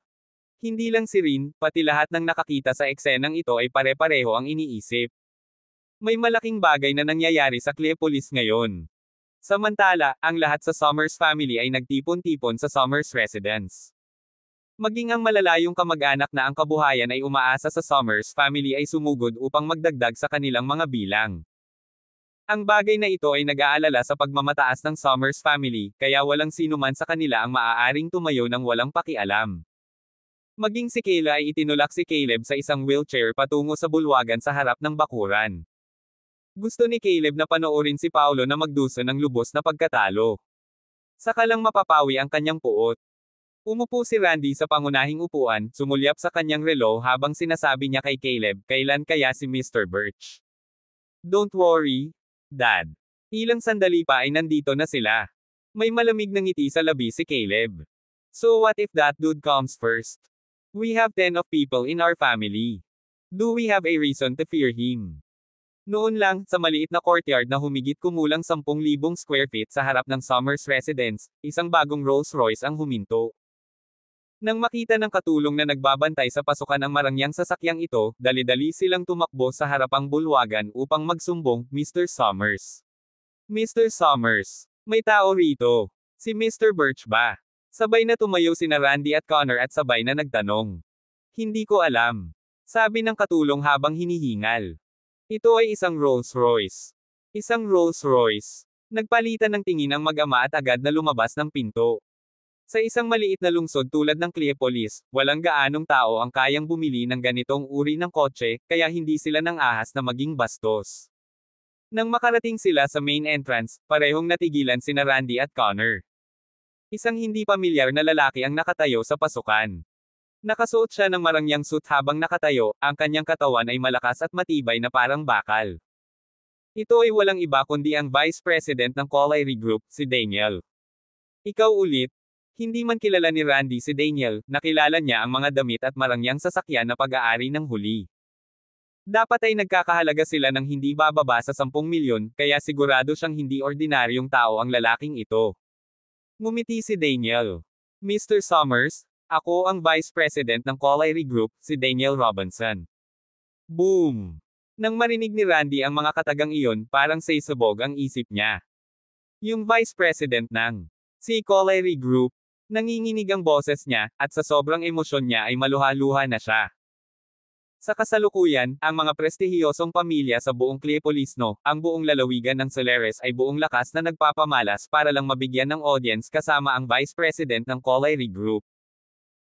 Hindi lang si Rin, pati lahat ng nakakita sa eksenang ito ay pare-pareho ang iniisip. May malaking bagay na nangyayari sa Cleopolis ngayon. Samantala, ang lahat sa Summers family ay nagtipon-tipon sa Summers residence. Maging ang malalayong kamag-anak na ang kabuhayan ay umaasa sa Summers family ay sumugod upang magdagdag sa kanilang mga bilang. Ang bagay na ito ay nag-aalala sa pagmamataas ng Summers family, kaya walang sinuman sa kanila ang maaaring tumayo ng walang pakialam. Maging si Kayla ay itinulak si Caleb sa isang wheelchair patungo sa bulwagan sa harap ng bakuran. Gusto ni Caleb na panoorin si Paolo na magdusa ng lubos na pagkatalo. Saka lang mapapawi ang kanyang puot. Umupo si Randy sa pangunahing upuan, sumulyap sa kanyang relo habang sinasabi niya kay Caleb, kailan kaya si Mr. Birch? Don't worry, Dad. Ilang sandali pa ay nandito na sila. May malamig na ngiti sa labi si Caleb. So what if that dude comes first? We have 10 of people in our family. Do we have a reason to fear him? Noon lang, sa maliit na courtyard na humigit kumulang 10,000 square feet sa harap ng Summers residence, isang bagong Rolls-Royce ang huminto. Nang makita ng katulong na nagbabantay sa pasukan ang marangyang sasakyang ito, dali-dali silang tumakbo sa harapang bulwagan upang magsumbong, Mr. Summers. Mr. Summers, may tao rito. Si Mr. Birch ba? Sabay na tumayo sina Randy at Connor at sabay na nagtanong. Hindi ko alam. Sabi ng katulong habang hinihingal. Ito ay isang Rolls-Royce. Isang Rolls-Royce. Nagpalitan ng tingin ang mag-ama at agad na lumabas ng pinto. Sa isang maliit na lungsod tulad ng Cleopolis, walang gaanong tao ang kayang bumili ng ganitong uri ng kotse, kaya hindi sila nang ahas na maging bastos. Nang makarating sila sa main entrance, parehong natigilan sina Randy at Connor. Isang hindi pamilyar na lalaki ang nakatayo sa pasukan. Nakasuot siya ng marangyang suit habang nakatayo, ang kanyang katawan ay malakas at matibay na parang bakal. Ito ay walang iba kundi ang Vice President ng Colliery Group, si Daniel. Ikaw ulit? Hindi man kilala ni Randy si Daniel, nakilala niya ang mga damit at marangyang sasakyan na pag-aari ng huli. Dapat ay nagkakahalaga sila ng hindi bababa sa 10 milyon, kaya sigurado siyang hindi ordinaryong tao ang lalaking ito. Ngumiti si Daniel. Mr. Summers, ako ang Vice President ng Colliery Group, si Daniel Robinson. Boom! Nang marinig ni Randy ang mga katagang iyon, parang saysabog ang isip niya. Yung Vice President ng si Colliery Group, nanginginig ang boses niya, at sa sobrang emosyon niya ay maluha-luha na siya. Sa kasalukuyan, ang mga prestihiyosong pamilya sa buong Cleopolisno, ang buong lalawigan ng Solares ay buong lakas na nagpapamalas para lang mabigyan ng audience kasama ang Vice President ng Colliery Group.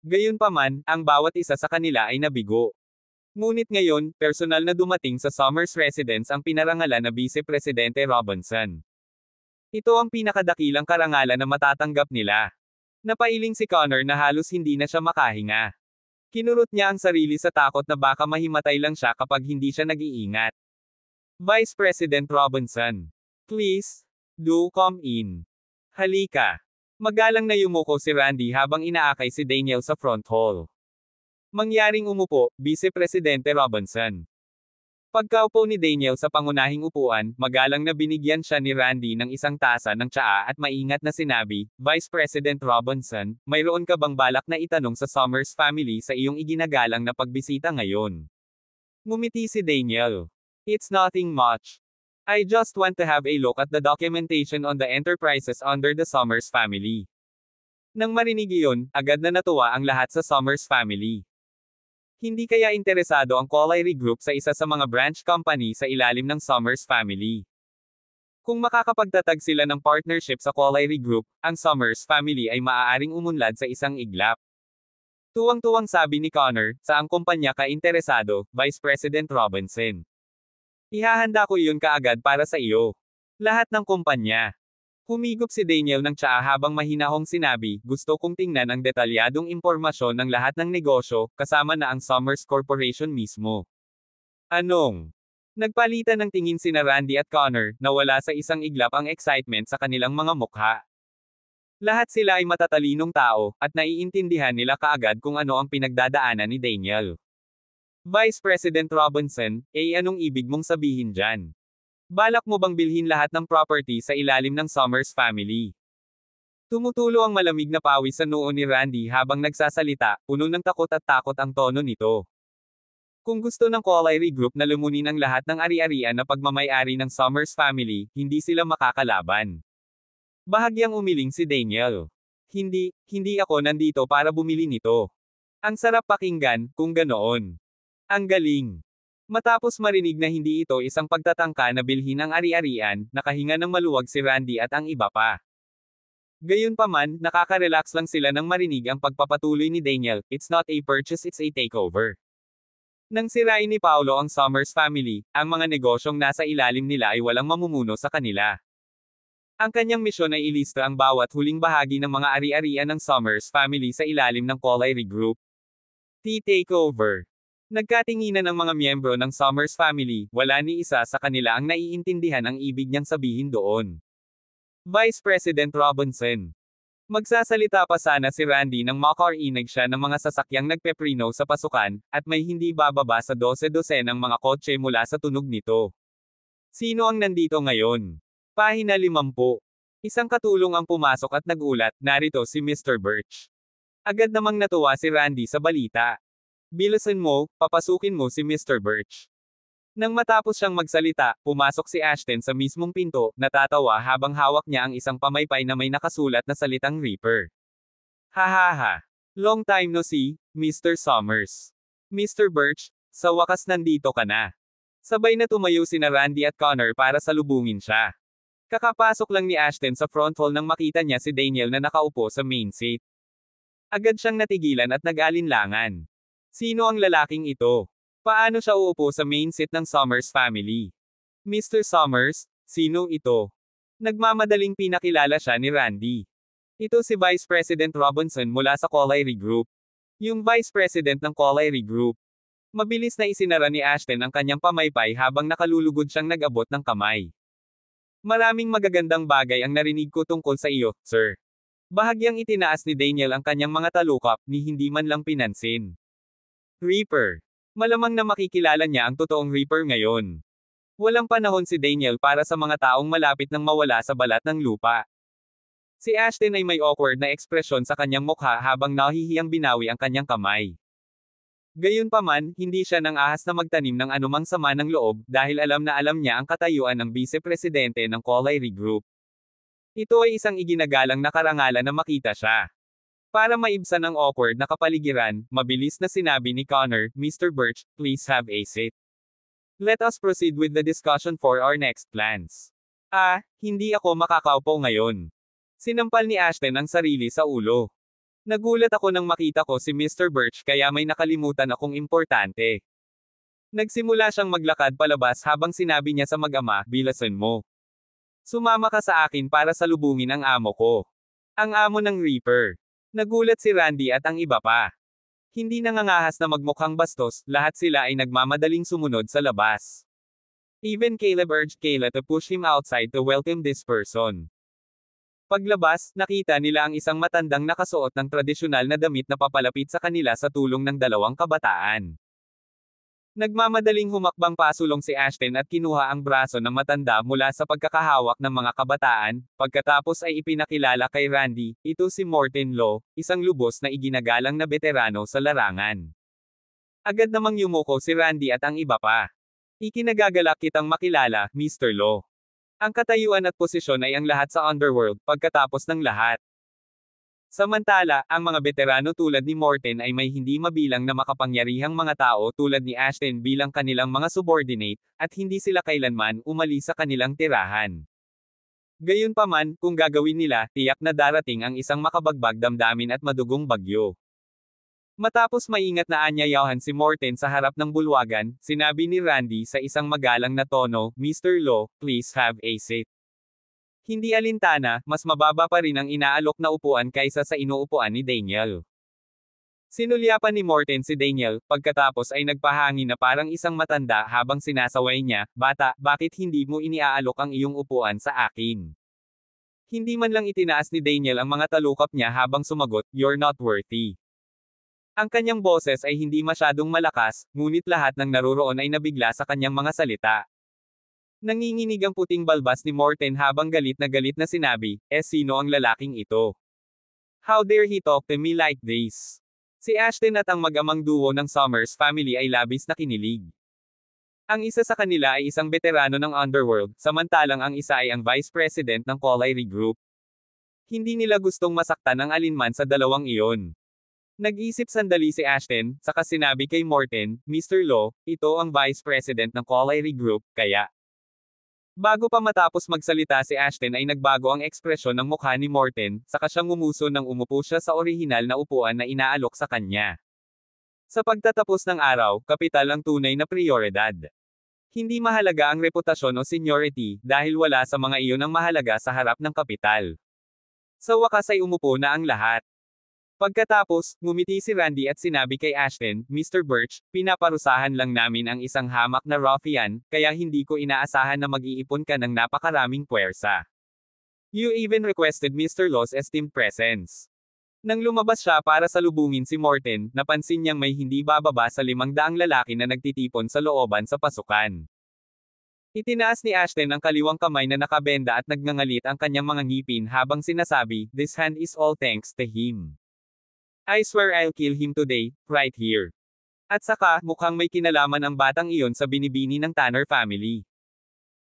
Gayunpaman, ang bawat isa sa kanila ay nabigo. Ngunit ngayon, personal na dumating sa Summers residence ang pinarangalan na Vice Presidente Robinson. Ito ang pinakadakilang karangalan na matatanggap nila. Napailing si Connor na halos hindi na siya makahinga. Kinurot niya ang sarili sa takot na baka mahimatay lang siya kapag hindi siya nag-iingat. Vice President Robinson. Please, do come in. Halika. Magalang na yumuko si Randy habang inaakay si Daniel sa front hall. Mangyaring umupo, Vice Presidente Robinson. Pagkaupo ni Daniel sa pangunahing upuan, magalang na binigyan siya ni Randy ng isang tasa ng tsaa at maingat na sinabi, Vice President Robinson, mayroon ka bang balak na itanong sa Summers family sa iyong iginagalang na pagbisita ngayon? Ngumiti si Daniel. It's nothing much. I just want to have a look at the documentation on the enterprises under the Summers family. Nang marinig iyon, agad na natuwa ang lahat sa Summers family. Hindi kaya interesado ang Colliery Group sa isa sa mga branch company sa ilalim ng Summers family. Kung makakapagtatag sila ng partnership sa Colliery Group, ang Summers family ay maaaring umunlad sa isang iglap. Tuwang-tuwang sabi ni Connor, saang kumpanya ka interesado, Vice President Robinson. Ihahanda ko iyon kaagad para sa iyo. Lahat ng kumpanya. Humigop si Daniel ng tsaa habang mahinahong sinabi, gusto kong tingnan ang detalyadong impormasyon ng lahat ng negosyo, kasama na ang Summers Corporation mismo. Anong? Nagpalitan ng tingin sina Randy at Connor, na wala sa isang iglap ang excitement sa kanilang mga mukha. Lahat sila ay matatalinong tao, at naiintindihan nila kaagad kung ano ang pinagdadaanan ni Daniel. Vice President Robinson, anong ibig mong sabihin dyan? Balak mo bang bilhin lahat ng property sa ilalim ng Summers family? Tumutulo ang malamig na pawis sa noo ni Randy habang nagsasalita, puno ng takot at takot ang tono nito. Kung gusto ng Collier Group na lumunin ang lahat ng ari-arian na pagmamay-ari ng Summers family, hindi sila makakalaban. Bahagyang umiling si Daniel. Hindi ako nandito para bumili nito. Ang sarap pakinggan, kung ganoon. Ang galing. Matapos marinig na hindi ito isang pagtatangka na bilhin ang ari-arian, nakahinga ng maluwag si Randy at ang iba pa. Gayunpaman, nakaka-relax lang sila nang marinig ang pagpapatuloy ni Daniel, it's not a purchase, it's a takeover. Nang sirain ni Paolo ang Summers family, ang mga negosyong nasa ilalim nila ay walang mamumuno sa kanila. Ang kanyang misyon ay ilista ang bawat huling bahagi ng mga ari-arian ng Summers family sa ilalim ng Collier Group. Takeover. Nagkatinginan ng mga miyembro ng Summers family, wala ni isa sa kanila ang naiintindihan ang ibig niyang sabihin doon. Vice President Robinson. Magsasalita pa sana si Randy nang makarinig siya ng mga sasakyang nagpeprino sa pasukan, at may hindi bababa sa 12-dosenang mga kotse mula sa tunog nito. Sino ang nandito ngayon? Pahina 50. Isang katulong ang pumasok at nagulat, narito si Mr. Birch. Agad namang natuwa si Randy sa balita. Bilisan mo, papasukin mo si Mr. Birch. Nang matapos siyang magsalita, pumasok si Ashton sa mismong pinto, natatawa habang hawak niya ang isang pamaypay na may nakasulat na salitang Reaper. Hahaha. Long time no see, Mr. Summers. Mr. Birch, sa wakas nandito ka na. Sabay na tumayo sina Randy at Connor para salubungin siya. Kakapasok lang ni Ashton sa front hall nang makita niya si Daniel na nakaupo sa main seat. Agad siyang natigilan at nag-alinlangan. Sino ang lalaking ito? Paano siya uupo sa main seat ng Summers family? Mr. Summers, sino ito? Nagmamadaling pinakilala siya ni Randy. Ito si Vice President Robinson mula sa Collier Group. Yung Vice President ng Collier Group. Mabilis na isinara ni Ashton ang kanyang pamaypay habang nakalulugod siyang nag-abot ng kamay. Maraming magagandang bagay ang narinig ko tungkol sa iyo, sir. Bahagyang itinaas ni Daniel ang kanyang mga talukap, ni hindi man lang pinansin. Reaper. Malamang na makikilala niya ang totoong Reaper ngayon. Walang panahon si Daniel para sa mga taong malapit nang mawala sa balat ng lupa. Si Ashton ay may awkward na ekspresyon sa kanyang mukha habang nahihiyang binawi ang kanyang kamay. Gayunpaman, hindi siya nang ahas na magtanim ng anumang sama ng loob, dahil alam na alam niya ang katayuan ng Vice-Presidente ng Collier Group. Ito ay isang iginagalang na karangalan na makita siya. Para maibsan ang awkward na kapaligiran, mabilis na sinabi ni Connor, Mr. Birch, please have a seat. Let us proceed with the discussion for our next plans. Hindi ako makakaupo ngayon. Sinampal ni Ashton ang sarili sa ulo. Nagulat ako nang makita ko si Mr. Birch kaya may nakalimutan akong importante. Nagsimula siyang maglakad palabas habang sinabi niya sa mag-ama, bilasan mo. Sumama ka sa akin para salubungin ang amo ko. Ang amo ng Reaper. Nagulat si Randy at ang iba pa. Hindi nangangahas na magmukhang bastos, lahat sila ay nagmamadaling sumunod sa labas. Even Caleb urged Kayla to push him outside to welcome this person. Paglabas, nakita nila ang isang matandang nakasuot ng tradisyonal na damit na papalapit sa kanila sa tulong ng dalawang kabataan. Nagmamadaling humakbang pasulong si Ashton at kinuha ang braso ng matanda mula sa pagkakahawak ng mga kabataan, pagkatapos ay ipinakilala kay Randy, ito si Morten Law, isang lubos na iginagalang na veterano sa larangan. Agad namang yumuko si Randy at ang iba pa. Ikinagagalak kitang makilala, Mr. Law. Ang katayuan at posisyon ay ang lahat sa underworld, pagkatapos ng lahat. Samantala, ang mga veterano tulad ni Morten ay may hindi mabilang na makapangyarihang mga tao tulad ni Ashton bilang kanilang mga subordinate, at hindi sila kailanman umalis sa kanilang tirahan. Gayunpaman, kung gagawin nila, tiyak na darating ang isang makabagbag damdamin at madugong bagyo. Matapos maingat na anyayahan si Morten sa harap ng bulwagan, sinabi ni Randy sa isang magalang na tono, Mr. Law, please have a seat. Hindi alintana, mas mababa pa rin ang inaalok na upuan kaysa sa inuupuan ni Daniel. Sinulyapan ni Morten si Daniel, pagkatapos ay nagpahangin na parang isang matanda habang sinasaway niya, "Bata, bakit hindi mo iniaalok ang iyong upuan sa akin?" Hindi man lang itinaas ni Daniel ang mga talukap niya habang sumagot, "You're not worthy." Ang kanyang boses ay hindi masyadong malakas, ngunit lahat ng naroroon ay nabigla sa kanyang mga salita. Nanginginig ang puting balbas ni Morten habang galit na sinabi, sino ang lalaking ito? How dare he talk to me like this? Si Ashton at ang mag-amang duo ng Summers family ay labis na kinilig. Ang isa sa kanila ay isang veterano ng Underworld, samantalang ang isa ay ang Vice President ng Colliry Group. Hindi nila gustong masaktan ang alinman sa dalawang iyon. Nag-isip sandali si Ashton, saka sinabi kay Morten, "Mr. Law, ito ang Vice President ng Colliry Group, kaya..." Bago pa matapos magsalita si Ashton ay nagbago ang ekspresyon ng mukha ni Morten, saka siyang ngumuso nang umupo siya sa orihinal na upuan na inaalok sa kanya. Sa pagtatapos ng araw, kapital ang tunay na prioridad. Hindi mahalaga ang reputasyon o seniority, dahil wala sa mga iyon ang mahalaga sa harap ng kapital. Sa wakas ay umupo na ang lahat. Pagkatapos, ngumiti si Randy at sinabi kay Ashton, "Mr. Birch, pinaparusahan lang namin ang isang hamak na ruffian, kaya hindi ko inaasahan na mag-iipon ka ng napakaraming puwersa. You even requested Mr. Law's esteemed presence." Nang lumabas siya para salubungin si Morten, napansin niyang may hindi bababa sa 500 lalaki na nagtitipon sa looban sa pasukan. Itinaas ni Ashton ang kaliwang kamay na nakabenda at nagngangalit ang kanyang mga ngipin habang sinasabi, "This hand is all thanks to him. I swear I'll kill him today, right here." At saka, mukhang may kinalaman ang batang iyon sa binibini ng Tanner family.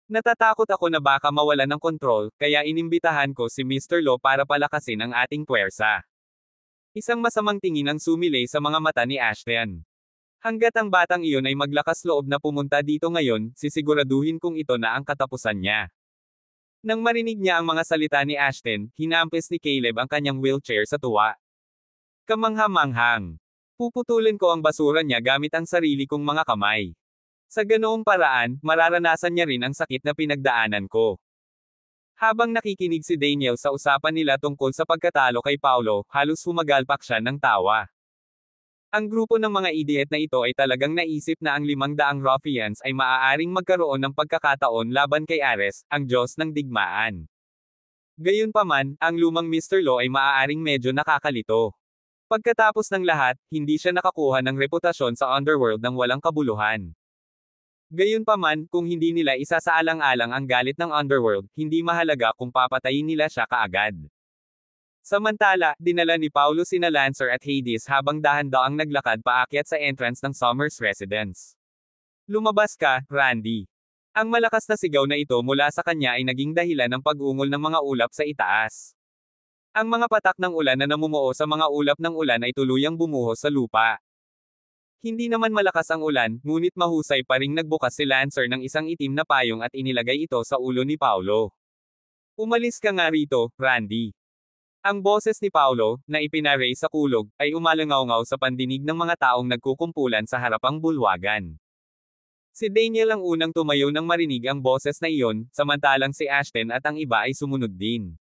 Natatakot ako na baka mawala ng kontrol, kaya inimbitahan ko si Mr. Law para palakasin ang ating puwersa. Isang masamang tingin ang sumilay sa mga mata ni Ashton. Hanggat ang batang iyon ay maglakas loob na pumunta dito ngayon, sisiguraduhin kong ito na ang katapusan niya. Nang marinig niya ang mga salita ni Ashton, hinampis ni Caleb ang kanyang wheelchair sa tuwa. Kamangha-manghang. Puputulin ko ang basura niya gamit ang sarili kong mga kamay. Sa ganoong paraan, mararanasan niya rin ang sakit na pinagdaanan ko. Habang nakikinig si Daniel sa usapan nila tungkol sa pagkatalo kay Paulo, halos humagalpak siya ng tawa. Ang grupo ng mga idiot na ito ay talagang naisip na ang 500 ruffians ay maaaring magkaroon ng pagkakataon laban kay Ares, ang Diyos ng digmaan. Gayunpaman, ang lumang Mr. Law ay maaaring medyo nakakalito. Pagkatapos ng lahat, hindi siya nakakuha ng reputasyon sa Underworld ng walang kabuluhan. Gayunpaman, kung hindi nila isasaalang-alang ang galit ng Underworld, hindi mahalaga kung papatayin nila siya kaagad. Samantala, dinala ni Paulo sina Lancer at Hades habang dahan-daang naglakad paakyat sa entrance ng Summers residence. "Lumabas ka, Randy." Ang malakas na sigaw na ito mula sa kanya ay naging dahilan ng pag-ungol ng mga ulap sa itaas. Ang mga patak ng ulan na namumuo sa mga ulap ng ulan ay tuluyang bumuhos sa lupa. Hindi naman malakas ang ulan, ngunit mahusay pa ring nagbukas si Lancer ng isang itim na payong at inilagay ito sa ulo ni Paulo. "Umalis ka nga rito, Randy." Ang boses ni Paulo, na ipinaray sa kulog, ay umalangaw-ngaw sa pandinig ng mga taong nagkukumpulan sa harapang bulwagan. Si Daniel ang unang tumayo nang marinig ang boses na iyon, samantalang si Ashton at ang iba ay sumunod din.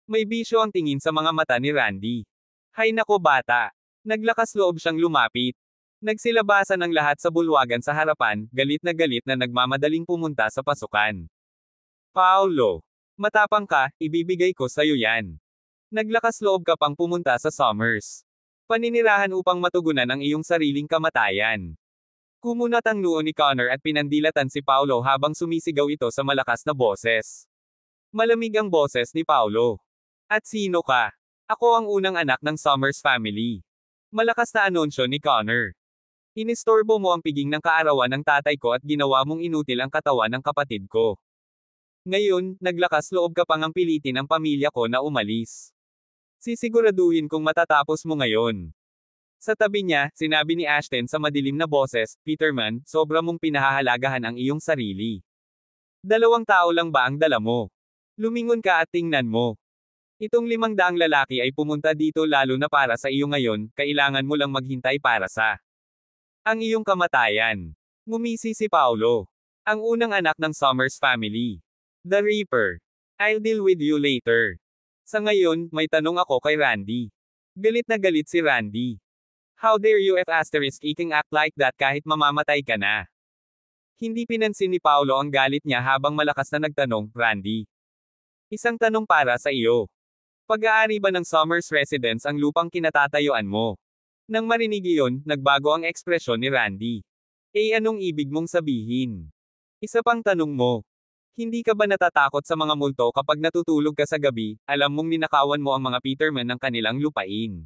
May bisyo ang tingin sa mga mata ni Randy. "Hay nako bata." Naglakas loob siyang lumapit. Nagsilabasan ang lahat sa bulwagan sa harapan, galit na nagmamadaling pumunta sa pasukan. "Paulo, matapang ka, ibibigay ko sa'yo yan. Naglakas loob ka pang pumunta sa Summers. Paninirahan upang matugunan ang iyong sariling kamatayan." Kumunat ang noo ni Connor at pinandilatan si Paulo habang sumisigaw ito sa malakas na boses. Malamig ang boses ni Paulo. "At sino ka?" "Ako ang unang anak ng Summers family." Malakas na anunsyo ni Connor. "Inistorbo mo ang piging ng kaarawan ng tatay ko at ginawa mong inutil ang katawan ng kapatid ko. Ngayon, naglakas loob ka pang ang pilitin ang pamilya ko na umalis. Sisiguraduhin kong matatapos mo ngayon." Sa tabi niya, sinabi ni Ashton sa madilim na boses, "Peterman, sobra mong pinahahalagahan ang iyong sarili. 2 tao lang ba ang dala mo? Lumingon ka at tingnan mo. Itong 500 lalaki ay pumunta dito lalo na para sa iyo ngayon, kailangan mo lang maghintay para sa ang iyong kamatayan." Ngumisi si Paulo. Ang unang anak ng Summers family. The Reaper. "I'll deal with you later. Sa ngayon, may tanong ako kay Randy." Galit na galit si Randy. How dare you iking act like that kahit mamamatay ka na? Hindi pinansin ni Paulo ang galit niya habang malakas na nagtanong, Randy. Isang tanong para sa iyo. Pag-aari ba ng Summers Residence ang lupang kinatatayuan mo? Nang marinig iyon, nagbago ang ekspresyon ni Randy. Anong ibig mong sabihin? Isa pang tanong mo. Hindi ka ba natatakot sa mga multo kapag natutulog ka sa gabi, alam mong ninakawan mo ang mga Peterman ng kanilang lupain?